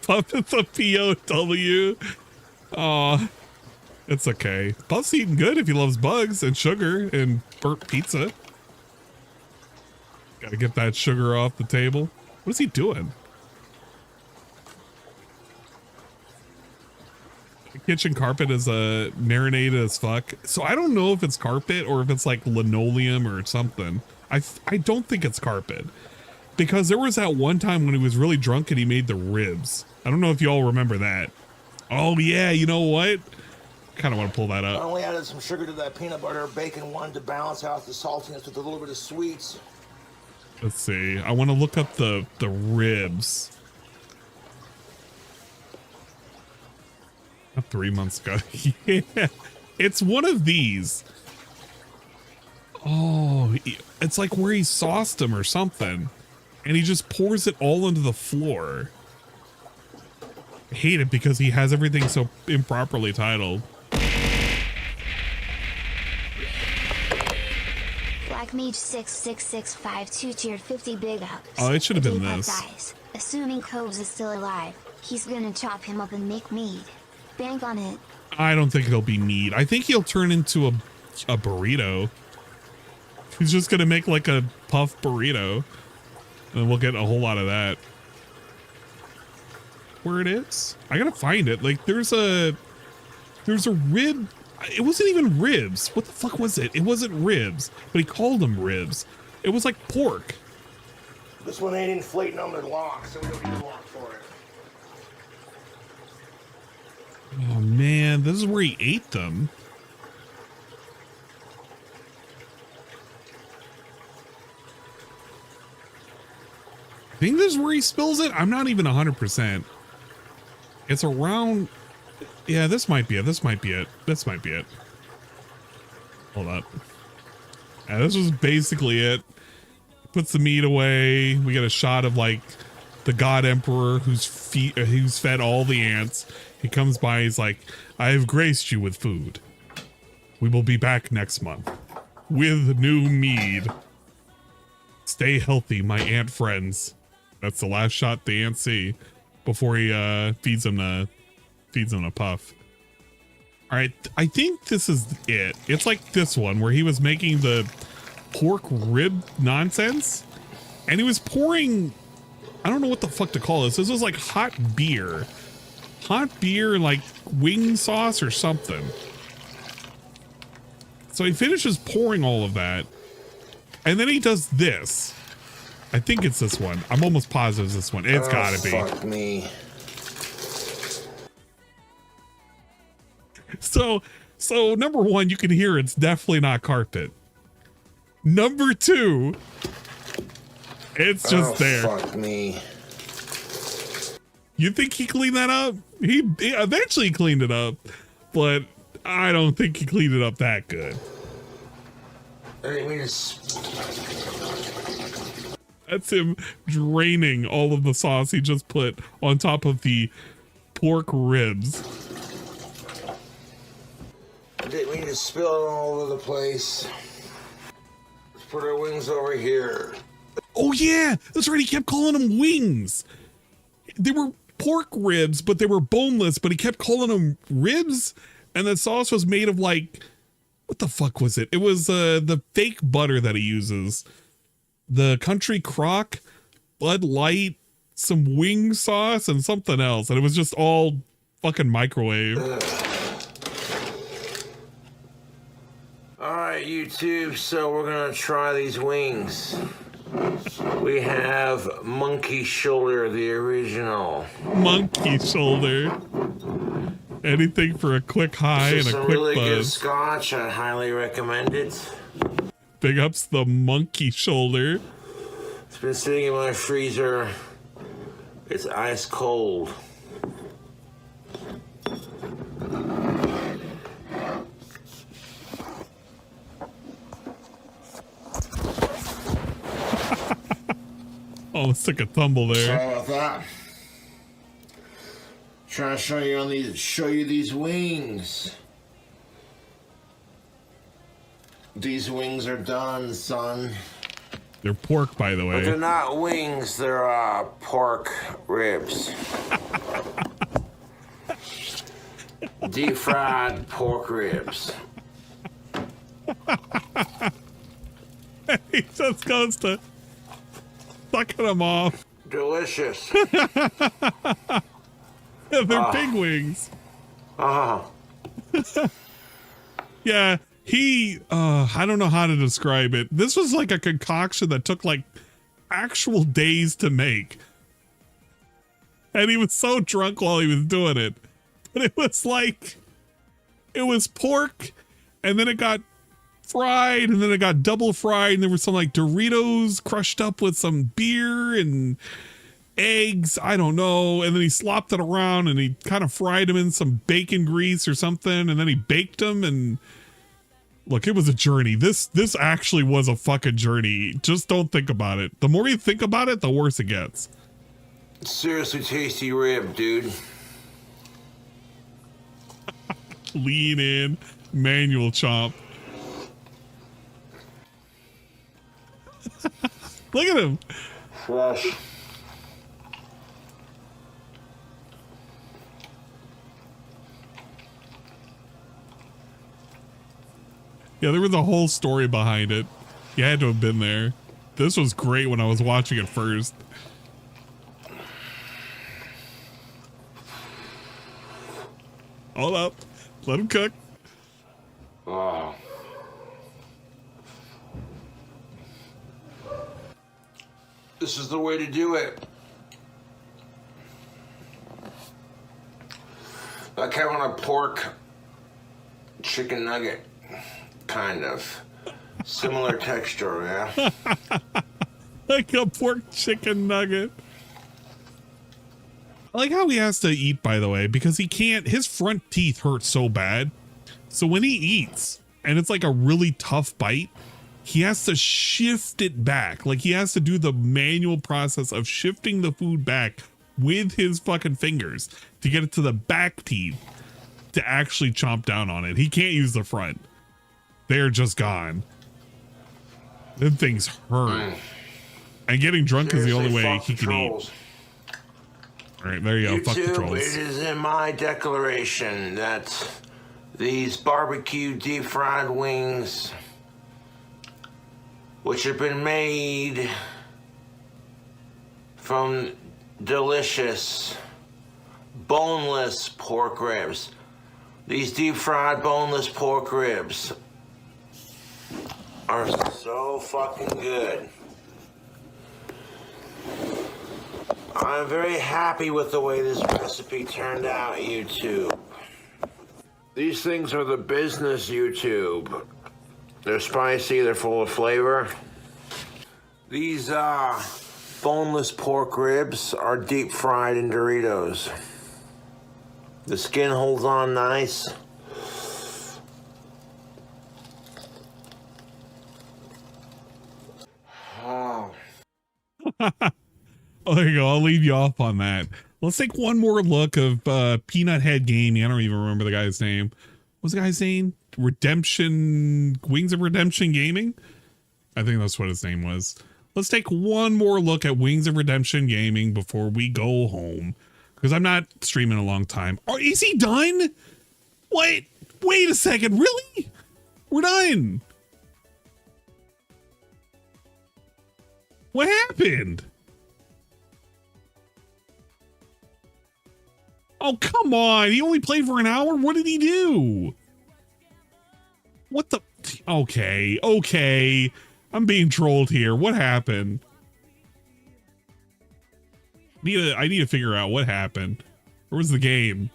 S1: Puppet's a POW. Aw. It's okay. Puff's eating good if he loves bugs and sugar and burnt pizza. Gotta get that sugar off the table. What is he doing? The kitchen carpet is marinated as fuck. So I don't know if it's carpet or if it's like linoleum or something. I don't think it's carpet. Because there was that one time when he was really drunk and he made the ribs. I don't know if y'all remember that. Oh yeah, you know what? Kind of want to pull that
S5: I
S1: up.
S5: only added some sugar to that peanut butter bacon one to balance out the saltiness with a little bit of sweets.
S1: Let's see. I want to look up the ribs. Not 3 months ago. Yeah, it's one of these. Oh, it's like where he sauced them or something. And he just pours it all onto the floor. I hate it because he has everything so improperly titled.
S2: Black Mage 66652 tiered 50 big ups.
S1: Oh, it should have been
S2: If he
S1: this.
S2: dies, assuming Cobes is still alive, he's gonna chop him up and make mead. Bank on it.
S1: I don't think it'll be meat. I think he'll turn into a burrito. He's just gonna make like a puff burrito. And we'll get a whole lot of that. Where it is? I gotta find it. Like there's a rib. It wasn't even ribs. What the fuck was it? It wasn't ribs, but he called them ribs. It was like pork.
S5: This one ain't inflating on the lock, so we don't need a lock for it.
S1: Oh man, this is where he ate them. I think this is where he spills it. I'm not even 100%. It's around. Yeah, this might be it. This might be it. This might be it. Hold up. Yeah, this was basically it. Puts the meat away. We get a shot of like the God Emperor who's fed all the ants. He comes by. He's like, I have graced you with food. We will be back next month with new mead. Stay healthy, my ant friends. That's the last shot the ants see before he feeds them a puff. All right, I think this is it. It's like this one where he was making the pork rib nonsense, and he was pouring. I don't know what the fuck to call this. This was like hot beer and like wing sauce or something. So he finishes pouring all of that, and then he does this. I think it's this one. I'm almost positive it's this one. It's gotta be.
S5: Fuck me.
S1: So number one, you can hear it's definitely not carpet. Number two, it's just there.
S5: Fuck me.
S1: You think he cleaned that up? He eventually cleaned it up, but I don't think he cleaned it up that good. That's him draining all of the sauce he just put on top of the pork ribs.
S5: I didn't mean to spill it all over the place. Let's put our wings over here.
S1: Oh yeah, that's right. He kept calling them wings. They were pork ribs, but they were boneless, but he kept calling them ribs. And the sauce was made of like, what the fuck was it? It was the fake butter that he uses. The Country Crock, Bud Light, some wing sauce, and something else. And it was just all fucking microwave.
S5: Alright, YouTube, so we're gonna try these wings. We have monkey shoulder, the original.
S1: Monkey shoulder. Anything for a quick high and a
S5: Some
S1: quick
S5: really good
S1: buzz.
S5: scotch, I highly recommend it.
S1: Big ups the monkey shoulder.
S5: It's been sitting in my freezer. It's ice cold.
S1: Almost took a tumble there.
S5: Sorry about that. Trying to show you these wings. These wings are done, son.
S1: They're pork, by the
S5: But they're
S1: way.
S5: not wings, they're pork ribs. Deep fried pork ribs.
S1: He just goes to sucking them off.
S5: Delicious.
S1: Yeah, they're pig wings. Yeah, I don't know how to describe it. This was like a concoction that took like actual days to make. And he was so drunk while he was doing it. But it was like, it was pork, and then it got fried, and then it got double fried, and there was some like Doritos crushed up with some beer and eggs, I don't know, and then he slopped it around and he kind of fried them in some bacon grease or something, and then he baked them. And look, it was a journey. This actually was a fucking journey. Just don't think about it. The more you think about it, the worse it gets.
S5: Seriously tasty rib, dude.
S1: Lean in, manual chomp. Look at him.
S5: Fresh.
S1: Yeah, there was a whole story behind it. You had to have been there. This was great when I was watching it first. Hold up. Let him cook.
S5: Oh. This is the way to do it. Like having a pork chicken nugget, kind of. Similar texture, yeah?
S1: Like a pork chicken nugget. I like how he has to eat, by the way, because he can't, his front teeth hurt so bad. So when he eats, and it's like a really tough bite, he has to shift it back. Like he has to do the manual process of shifting the food back with his fucking fingers to get it to the back teeth to actually chomp down on it. He can't use the front. They're just gone. Them things hurt. And getting drunk is the only way he can eat. All right, there you go. Fuck the trolls.
S5: It is in my declaration that these barbecue deep fried wings, which have been made from delicious boneless pork ribs. These deep fried boneless pork ribs are so fucking good. I'm very happy with the way this recipe turned out, YouTube. These things are the business, YouTube. They're spicy, they're full of flavor. These boneless pork ribs are deep fried in Doritos. The skin holds on nice. Oh.
S1: Oh, there you go. I'll leave you off on that. Let's take one more look of Peanut Head Gaming. I don't even remember the guy's name. What's the guy's name? Wings of Redemption Gaming? I think that's what his name was. Let's take one more look at Wings of Redemption Gaming before we go home. Because I'm not streaming a long time. Oh, is he done? Wait a second. Really? We're done. What happened? Oh, come on. He only played for an hour? What did he do? What the? Okay. I'm being trolled here. What happened? I need to figure out what happened. Where was the game?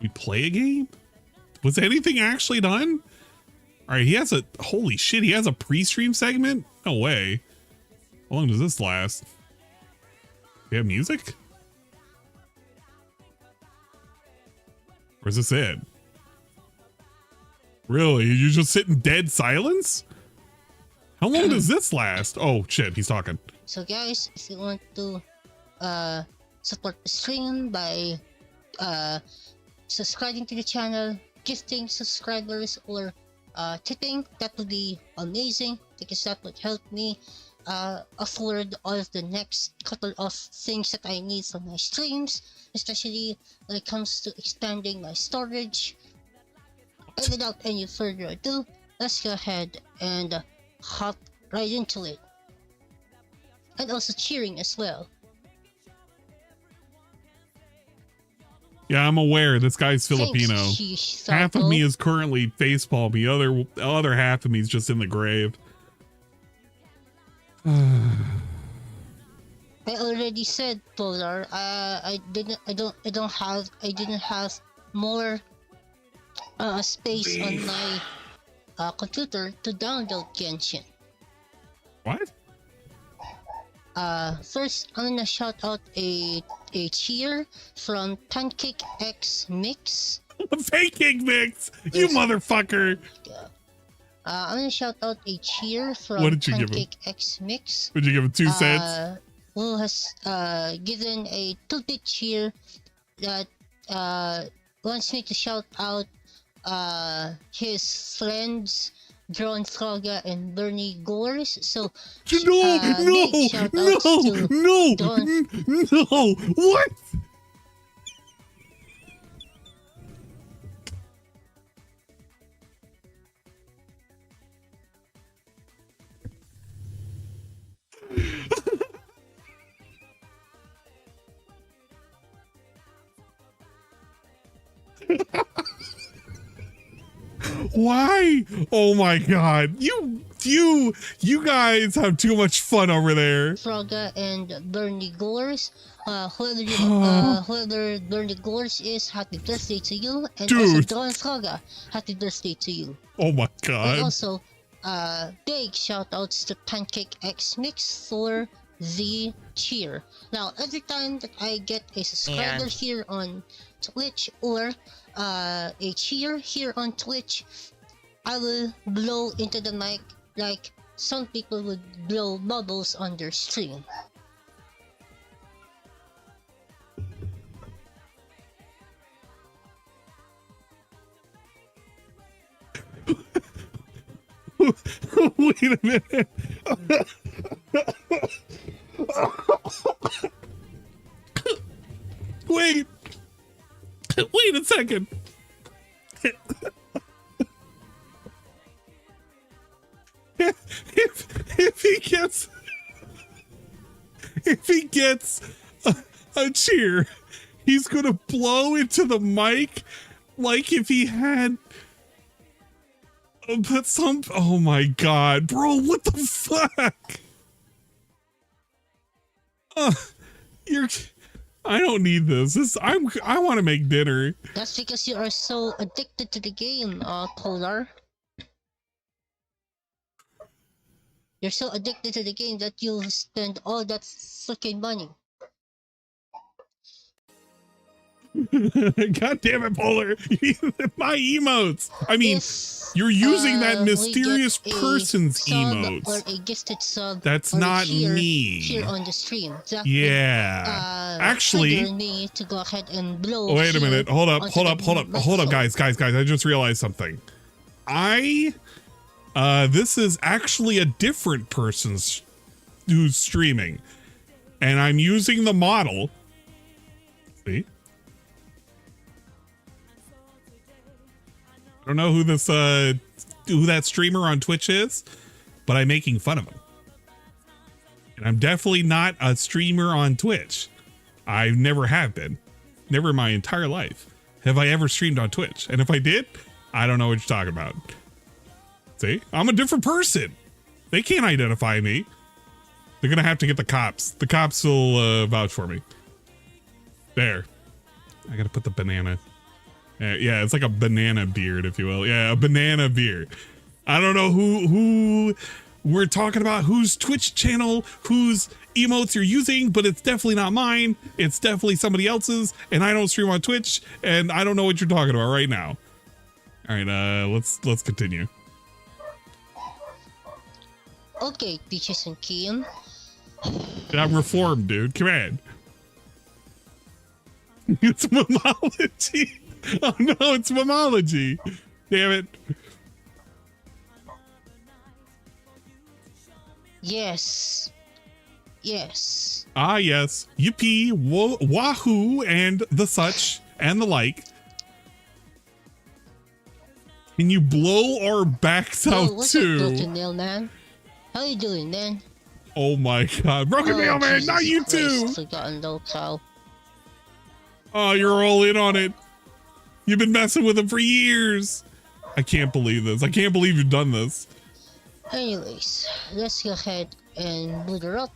S1: We play a game? Was anything actually done? All right, holy shit, he has a pre-stream segment? No way. How long does this last? Do you have music? Or is this it? Really? You just sit in dead silence? How long does this last? Oh shit, he's talking.
S4: So guys, if you want to support the stream by subscribing to the channel, gifting subscribers, or tipping, that would be amazing because that would help me afford all of the next couple of things that I need for my streams, especially when it comes to expanding my storage. And without any further ado, let's go ahead and hop right into it. And also cheering as well.
S1: Yeah, I'm aware this guy's
S4: Thanks,
S1: Filipino.
S4: Sheesh,
S1: Half of
S4: Psycho.
S1: me is currently facepalm. The other half of me is just in the grave.
S4: I already said, Polar. I didn't have more space on my computer to download Genshin.
S1: What?
S4: First, I'm gonna shout out a cheer from Pancake X Mix.
S1: Pancake mix, you motherfucker!
S4: I'm gonna shout out a cheer from
S1: What did you give him?
S4: Pancake X Mix.
S1: Would you give him 2 cents?
S4: Who has given a 2-bit cheer that wants me to shout out his friends Drone Froga and Bernie Gores. So big shout outs to
S1: No! What? Why? Oh my god. You guys have too much fun over there.
S4: Froga and Bernie Gores. Whoever Bernie Gores is, happy birthday to you. And also
S1: Dude.
S4: Drone Froga, happy birthday to you.
S1: Oh my
S4: And
S1: god.
S4: also, big shout outs to Pancake X Mix for the cheer. Now, every time that I get a subscriber here on Twitch or a cheer here on Twitch, I will blow into the mic like some people would blow bubbles on their stream.
S1: Wait a minute. Wait a second. If he gets a cheer, he's gonna blow into the mic like if he had oh my god, bro, what the fuck? I don't need this. I want to make dinner.
S4: That's because you are so addicted to the game, Polar. You're so addicted to the game that you spend all that freaking money.
S1: God damn it, Polar. My emotes. I mean, you're using that mysterious person's emotes.
S4: Or a gifted sub.
S1: That's
S4: or
S1: not me.
S4: Here on the stream. That
S1: Yeah.
S4: would,
S1: Actually,
S4: trigger me to go ahead and blow.
S1: wait a minute. Hold up,
S4: onto the
S1: guys. I just realized something. This is actually a different person who's streaming, and I'm using the model. See? I don't know who that streamer on Twitch is, but I'm making fun of him. And I'm definitely not a streamer on Twitch. I never have been. Never in my entire life have I ever streamed on Twitch. And if I did, I don't know what you're talking about. See? I'm a different person. They can't identify me. They're going to have to get the cops. The cops will vouch for me. There. I got to put the banana. Yeah, it's like a banana beard, if you will. Yeah, a banana beard. I don't know who we're talking about, whose Twitch channel, whose emotes you're using, but it's definitely not mine. It's definitely somebody else's, and I don't stream on Twitch, and I don't know what you're talking about right now. All right, let's continue.
S4: Okay, Peaches and Kian.
S1: I'm reformed, dude. Come on. It's Momology. Oh no, it's Momology. Damn it.
S4: Yes. Yes.
S1: Ah, yes. Yippee, wahoo, and the such, and the like. Can you blow our backs out
S4: what's
S1: too?
S4: up, Broken Nail Man? How you doing, man?
S1: Oh my god. Broken Nail Man,
S4: Jesus
S1: not you too!
S4: Christ, Forgotten Locale.
S1: Oh, you're all in on it. You've been messing with him for years. I can't believe this. I can't believe you've done this.
S4: Anyways, let's go ahead and boot her up.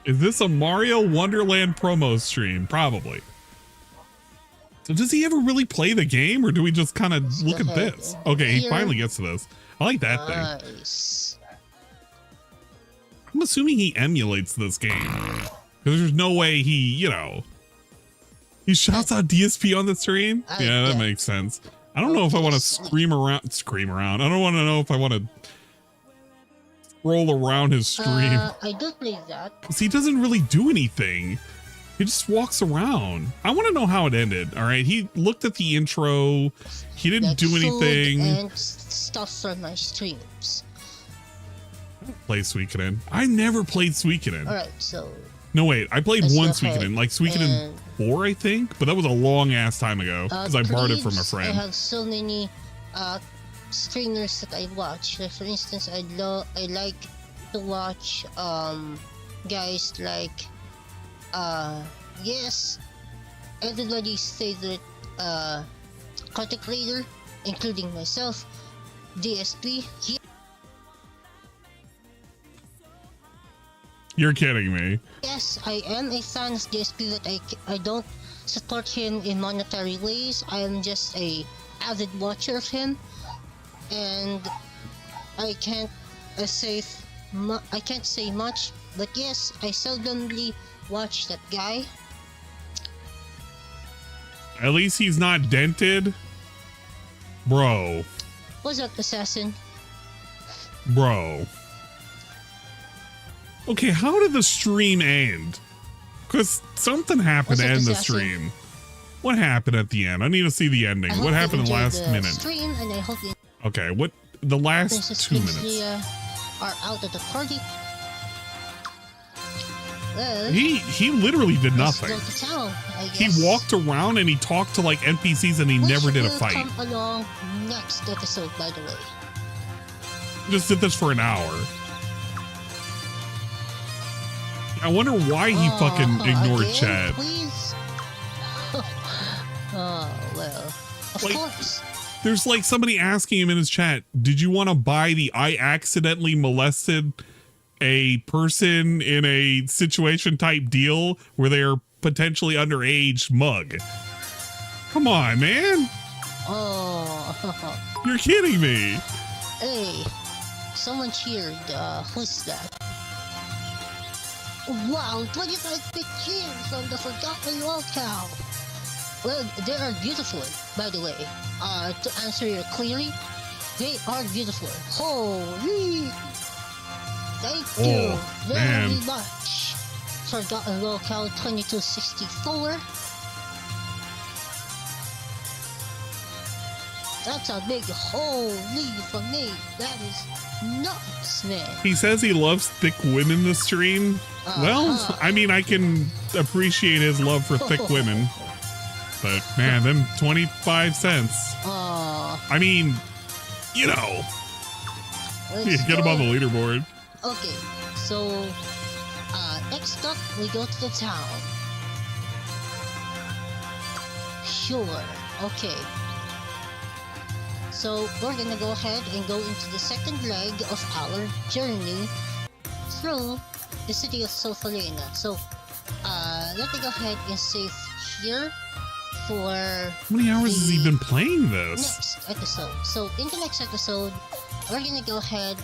S1: Is this a Mario Wonderland promo stream? Probably. So does he ever really play the game, or do we just kind of look at this? Okay, he finally gets to this. I like that thing.
S4: Nice.
S1: I'm assuming he emulates this game. Because there's no way he, you know... He shouts out DSP on the stream? Yeah, that makes sense. I don't know if I want to scream around. I don't want to know if I want to roll around his stream.
S4: I do play that.
S1: Because he doesn't really do anything. He just walks around. I want to know how it ended. All right. He looked at the intro. He didn't do anything.
S4: And stuff from my streams.
S1: Play Suikoden. I never played Suikoden.
S4: All right, so.
S1: No, wait. I played one
S4: go ahead
S1: Suikoden. Like Suikoden 4, I think. But that was a long ass time ago. Because I borrowed it from a friend.
S4: I have so many streamers that I watch. Like, for instance, I like to watch guys like yes, everybody's favorite content creator, including myself, DSP.
S1: You're kidding me.
S4: Yes, I am a fan of DSP, but I don't support him in monetary ways. I am just a avid watcher of him, and I can't say much. But yes, I seldomly watch that guy.
S1: At least he's not dented. Bro.
S4: What's up, Assassin?
S1: Bro. Okay, how did the stream end? Because something happened to end the stream. What happened at the end? I need to see the ending. What happened in the last minute?
S4: Stream, and I hope
S1: okay, what the last
S4: Princess
S1: 2 minutes?
S4: Leia are out of the party. Well,
S1: He literally did
S4: let's
S1: nothing.
S4: go to town, I
S1: He
S4: guess.
S1: walked around and he talked to like NPCs and he
S4: Which
S1: never did a
S4: will
S1: fight.
S4: Come along next episode, by the way.
S1: Just did this for an hour. I wonder why he fucking ignored
S4: again,
S1: chat.
S4: Please? Oh, well, of
S1: Like,
S4: course.
S1: There's like somebody asking him in his chat, did you want to buy the I accidentally molested a person in a situation type deal where they're potentially underage mug? Come on, man.
S4: Oh,
S1: You're kidding me.
S4: hey, someone cheered. Who's that? Wow, 25 big cheers from the Forgotten Locale. Well, they are beautiful, by the way. To answer you clearly, they are beautiful. Holy! Thank you very
S1: man.
S4: much. Forgotten Locale 2264. That's a big holy for me. That is nuts, man.
S1: He says he loves thick women this stream. Well, I mean, I can appreciate his love for thick women. But man, them 25 cents. I mean, you know. Get him on the leaderboard.
S4: Okay, so next up we go to the town. Sure, okay. So we're gonna go ahead and go into the second leg of our journey through the city of Fefyfona. So let me go ahead and save here for
S1: How many hours has he been playing this?
S4: next episode. So in the next episode, we're gonna go ahead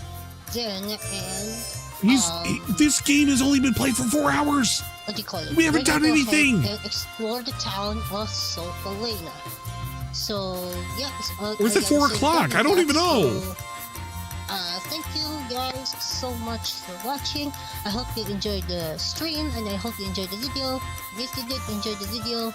S4: then and
S1: This game has only been played for 4 hours.
S4: what do you call it?
S1: We haven't
S4: We're gonna
S1: done
S4: go ahead
S1: anything.
S4: and explore the town of Fefyfona. So yeah,
S1: Or is it 4 o'clock? I don't even know.
S4: guys so much for watching. I hope you enjoyed the stream and I hope you enjoyed the video. And if you did enjoy the video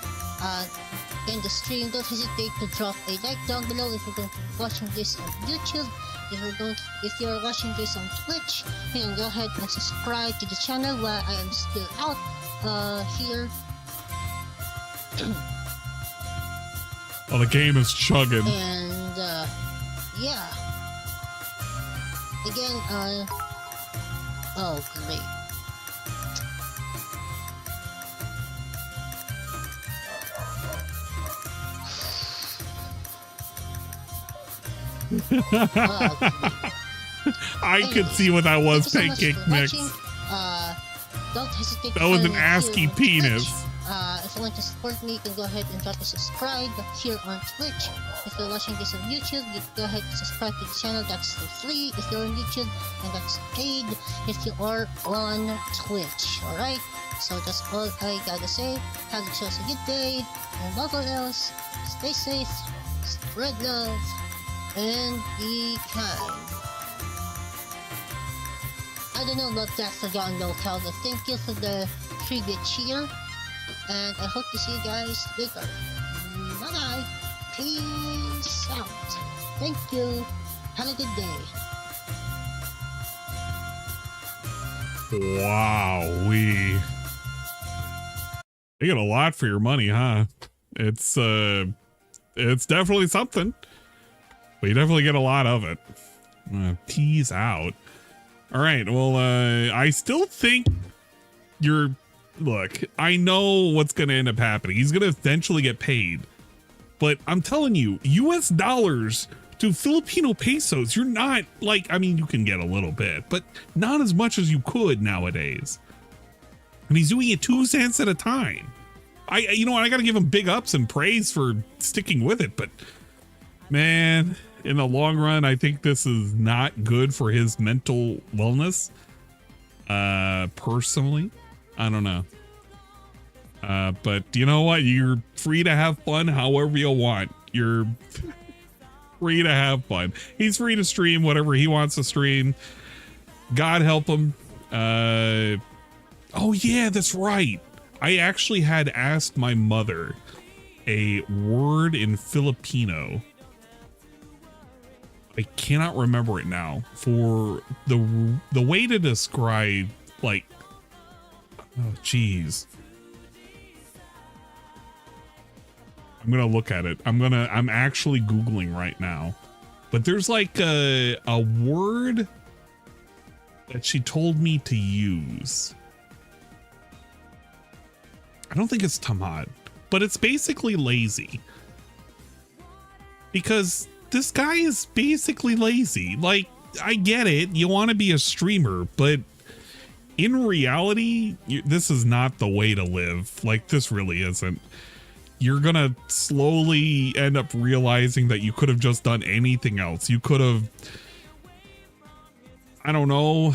S4: and the stream, don't hesitate to drop a like down below if you're going to be watching this on YouTube. If you're watching this on Twitch, you can go ahead and subscribe to the channel while I am still out here.
S1: Oh, the game is chugging.
S4: And yeah. Again, oh great.
S1: I could see what that was, pancake mix.
S4: Don't hesitate.
S1: That was an ASCII penis.
S4: If you want to support me, you can go ahead and drop a subscribe here on Twitch. If you're watching this on YouTube, you can go ahead and subscribe to the channel. That's for free if you're on YouTube, and that's paid if you are on Twitch. Alright? So that's all I gotta say. Have yourselves a good day, and above all else, stay safe, spread love, and be kind. I don't know about that Forgotten Locale, but thank you for the trivia cheer. And I hope to see you guys later. Bye bye. Peace out. Thank you. Have a good day.
S1: Wow, you get a lot for your money, huh? It's definitely something. But you definitely get a lot of it. Peace out. All right. Well, I still think you're. Look, I know what's going to end up happening. He's going to eventually get paid. But I'm telling you, US dollars to Filipino pesos, you're not like, I mean, you can get a little bit, but not as much as you could nowadays. And he's doing it 2 cents at a time. You know what? I got to give him big ups and praise for sticking with it. But man, in the long run, I think this is not good for his mental wellness. Personally. I don't know. But you know what? You're free to have fun however you want. You're free to have fun. He's free to stream whatever he wants to stream. God help him. Oh yeah, that's right. I actually had asked my mother a word in Filipino. I cannot remember it now. For the way to describe, like, oh, geez. I'm going to look at it. I'm actually Googling right now. But there's like a word that she told me to use. I don't think it's tamad, but it's basically lazy. Because this guy is basically lazy. Like, I get it. You want to be a streamer, but in reality, this is not the way to live. Like, this really isn't. You're gonna slowly end up realizing that you could have just done anything else. You could have, I don't know,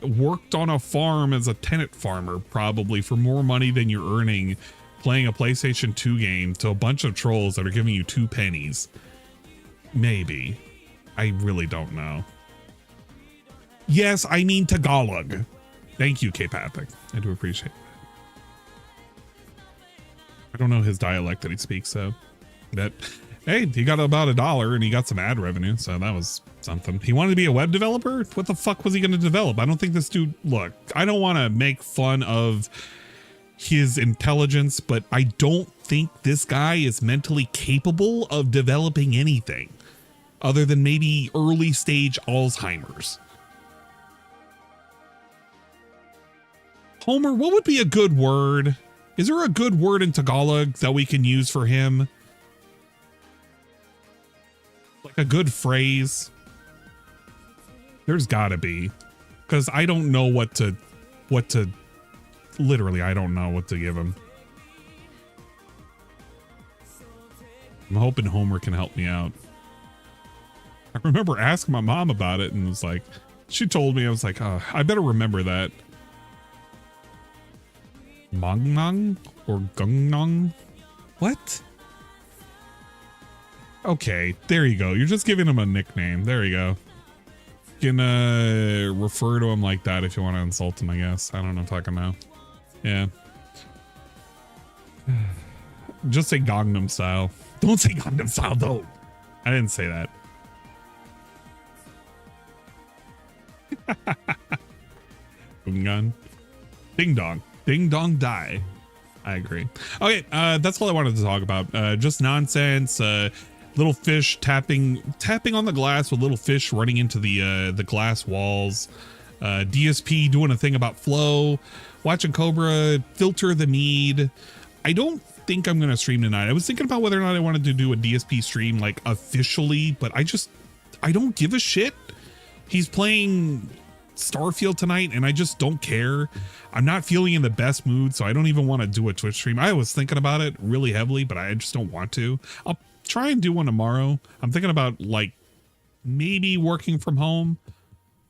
S1: worked on a farm as a tenant farmer, probably for more money than you're earning playing a PlayStation 2 game to a bunch of trolls that are giving you 2 pennies. Maybe. I really don't know. Yes, I mean Tagalog. Thank you, K-Pathic. I do appreciate it. I don't know his dialect that he speaks, so that, hey, he got about $1 and he got some ad revenue, so that was something. He wanted to be a web developer? What the fuck was he going to develop? I don't think this dude, look, I don't want to make fun of his intelligence, but I don't think this guy is mentally capable of developing anything other than maybe early stage Alzheimer's. Homer, what would be a good word? Is there a good word in Tagalog that we can use for him? Like a good phrase? There's gotta be. Because I don't know what to, literally, I don't know what to give him. I'm hoping Homer can help me out. I remember asking my mom about it and was like, she told me, I was like, oh, I better remember that. Mongnong or Gungnong? What? Okay, there you go. You're just giving him a nickname. There you go. can refer to him like that if you want to insult him, I guess. I don't know if I can know. Yeah. Just say Gangnam Style. Don't say Gangnam Style, though. I didn't say that. Gun. Ding dong. Ding dong die. I agree. Okay, that's all I wanted to talk about. Just nonsense. Little fish tapping on the glass with little fish running into the glass walls. DSP doing a thing about Floe. Watching Cobra filter the mead. I don't think I'm gonna stream tonight. I was thinking about whether or not I wanted to do a DSP stream like officially, but I don't give a shit. He's playing Starfield tonight and I just don't care. I'm not feeling in the best mood, so I don't even want to do a Twitch stream. I was thinking about it really heavily, but I just don't want to. I'll try and do one tomorrow. I'm thinking about like maybe working from home,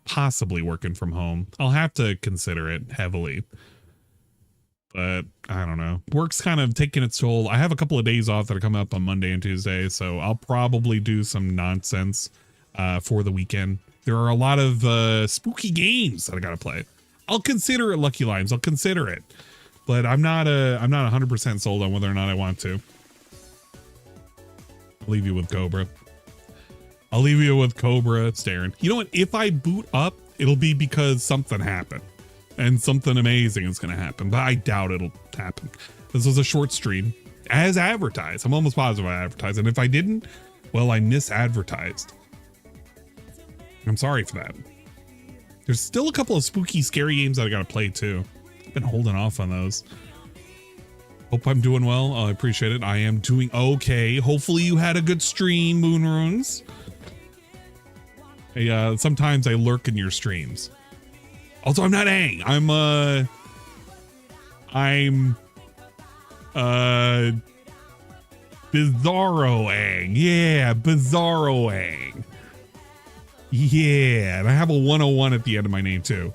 S1: possibly working from home. I'll have to consider it heavily, but I don't know. Work's kind of taking its toll. I have a couple of days off that are coming up on Monday and Tuesday, so I'll probably do some nonsense for the weekend. There are a lot of spooky games that I gotta play. I'll consider it, Lucky Limes. I'll consider it, but I'm not 100% sold on whether or not I want to. I'll leave you with Cobra. I'll leave you with Cobra staring. You know what? If I boot up, it'll be because something happened and something amazing is going to happen, but I doubt it'll happen. This was a short stream as advertised. I'm almost positive I advertised. And if I didn't, well, I misadvertised. I'm sorry for that. There's still a couple of spooky, scary games that I got to play too. I've been holding off on those. Hope I'm doing well. I appreciate it. I am doing okay. Hopefully you had a good stream, Moon Runes. Hey, sometimes I lurk in your streams. Also, I'm not Aang. I'm Bizarro Aang. Yeah, Bizarro Aang. Yeah, and I have a 101 at the end of my name too.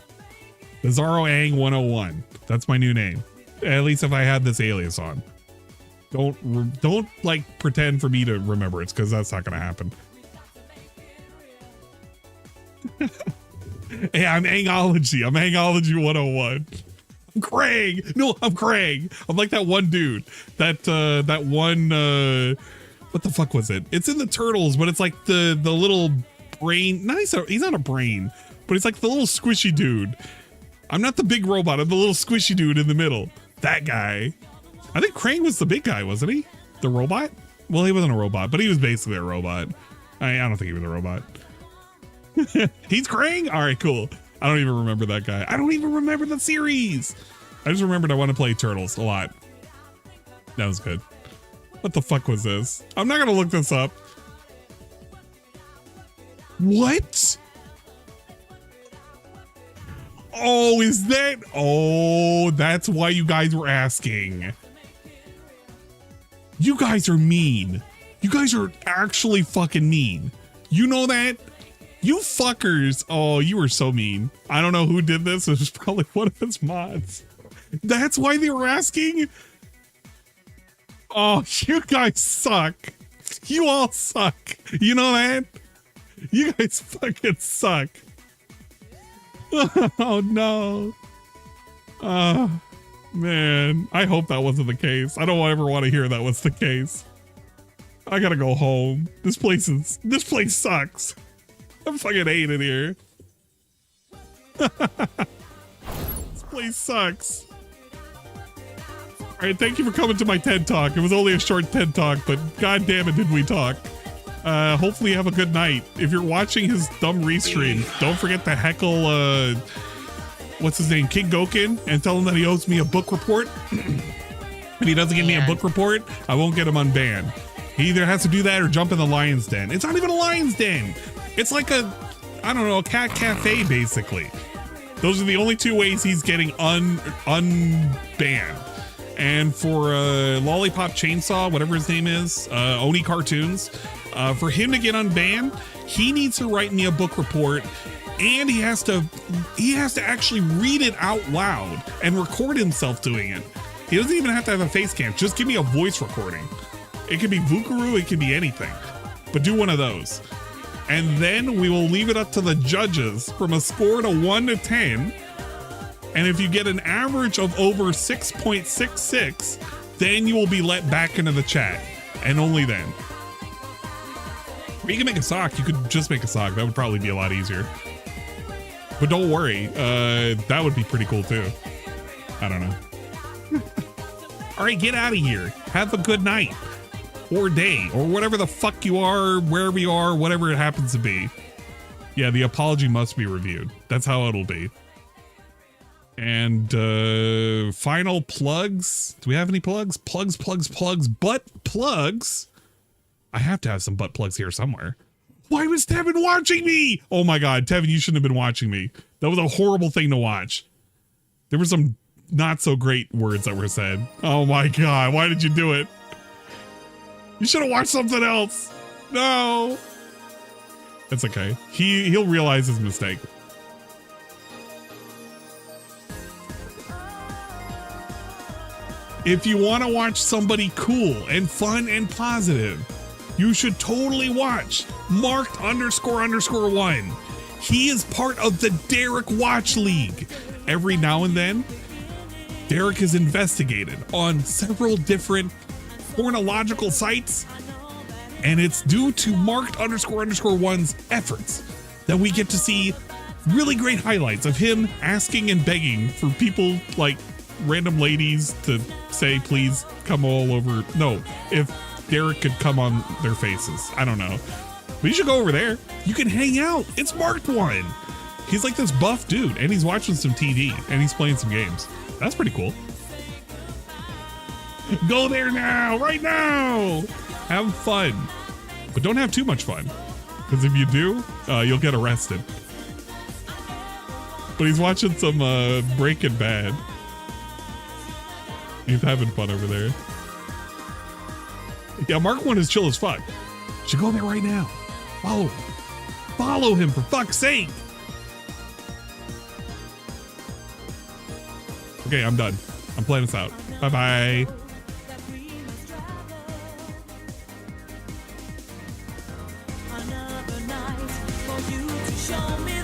S1: Bizarro Aang 101. That's my new name. At least if I had this alias on. Don't like pretend for me to remember it, because that's not gonna happen. Hey, I'm Aangology. I'm Aangology 101. I'm Craig. No, I'm Craig. I'm like that one dude. That one what the fuck was it? It's in the Turtles, but it's like the little brain. No, he's not a brain, but it's like the little squishy dude. I'm not the big robot. I'm the little squishy dude in the middle. That guy. I think Krang was the big guy, wasn't he? The robot? Well, he wasn't a robot, but he was basically a robot. I don't think he was a robot. He's Krang? All right, cool. I don't even remember that guy. I don't even remember the series. I just remembered I want to play Turtles a lot. That was good. What the fuck was this? I'm not going to look this up. What? Oh, is that? Oh, that's why you guys were asking. You guys are mean. You guys are actually fucking mean. You know that? You fuckers. Oh, you were so mean. I don't know who did this. It was probably one of his mods. That's why they were asking? Oh, you guys suck. You all suck. You know that? You guys fucking suck. Oh no. Man, I hope that wasn't the case. I don't ever want to hear that was the case. I gotta go home. This place sucks. I fucking hate it here. This place sucks. All right, thank you for coming to my TED Talk. It was only a short TED Talk, but god damn it, did we talk. Hopefully you have a good night. If you're watching his dumb restream, don't forget to heckle, what's his name, King Gokin, and tell him that he owes me a book report. If he doesn't give me a book report, I won't get him unbanned. He either has to do that or jump in the lion's den. It's not even a lion's den. It's like a, I don't know, a cat cafe, basically. Those are the only two ways he's getting unbanned. And for Lollipop Chainsaw, whatever his name is, Oni Cartoons, for him to get unbanned, he needs to write me a book report, and he has to actually read it out loud and record himself doing it. He doesn't even have to have a face cam. Just give me a voice recording. It could be Vukaru, it could be anything, but do one of those. And then we will leave it up to the judges from a score to 1 to 10. And if you get an average of over 6.66, then you will be let back into the chat. And only then. Or you can make a sock. You could just make a sock. That would probably be a lot easier. But don't worry. That would be pretty cool too. I don't know. All right, get out of here. Have a good night. Or day. Or whatever the fuck you are, wherever you are, whatever it happens to be. Yeah, the apology must be reviewed. That's how it'll be. And final plugs. Do we have any plugs? Plugs. Butt plugs. I have to have some butt plugs here somewhere. Why was Tevin watching me? Oh my God, Tevin, you shouldn't have been watching me. That was a horrible thing to watch. There were some not so great words that were said. Oh my God, why did you do it? You should have watched something else. No. That's okay. He'll realize his mistake. If you want to watch somebody cool and fun and positive, you should totally watch marked __1. He is part of the Derek Watch League. Every now and then, Derek is investigated on several different pornological sites, and it's due to marked __1's efforts that we get to see really great highlights of him asking and begging for people like random ladies to say, please come all over. No, if Derek could come on their faces. I don't know. But you should go over there. You can hang out. It's marked one. He's like this buff dude, and he's watching some TV, and he's playing some games. That's pretty cool. Go there now, right now. Have fun. But don't have too much fun. Because if you do, you'll get arrested. But he's watching some Breaking Bad. He's having fun over there. Yeah, Mark 1 is chill as fuck. You should go there right now. Follow him. Follow him, for fuck's sake. Okay, I'm done. I'm playing this out. Bye-bye.
S8: Another night for you to show me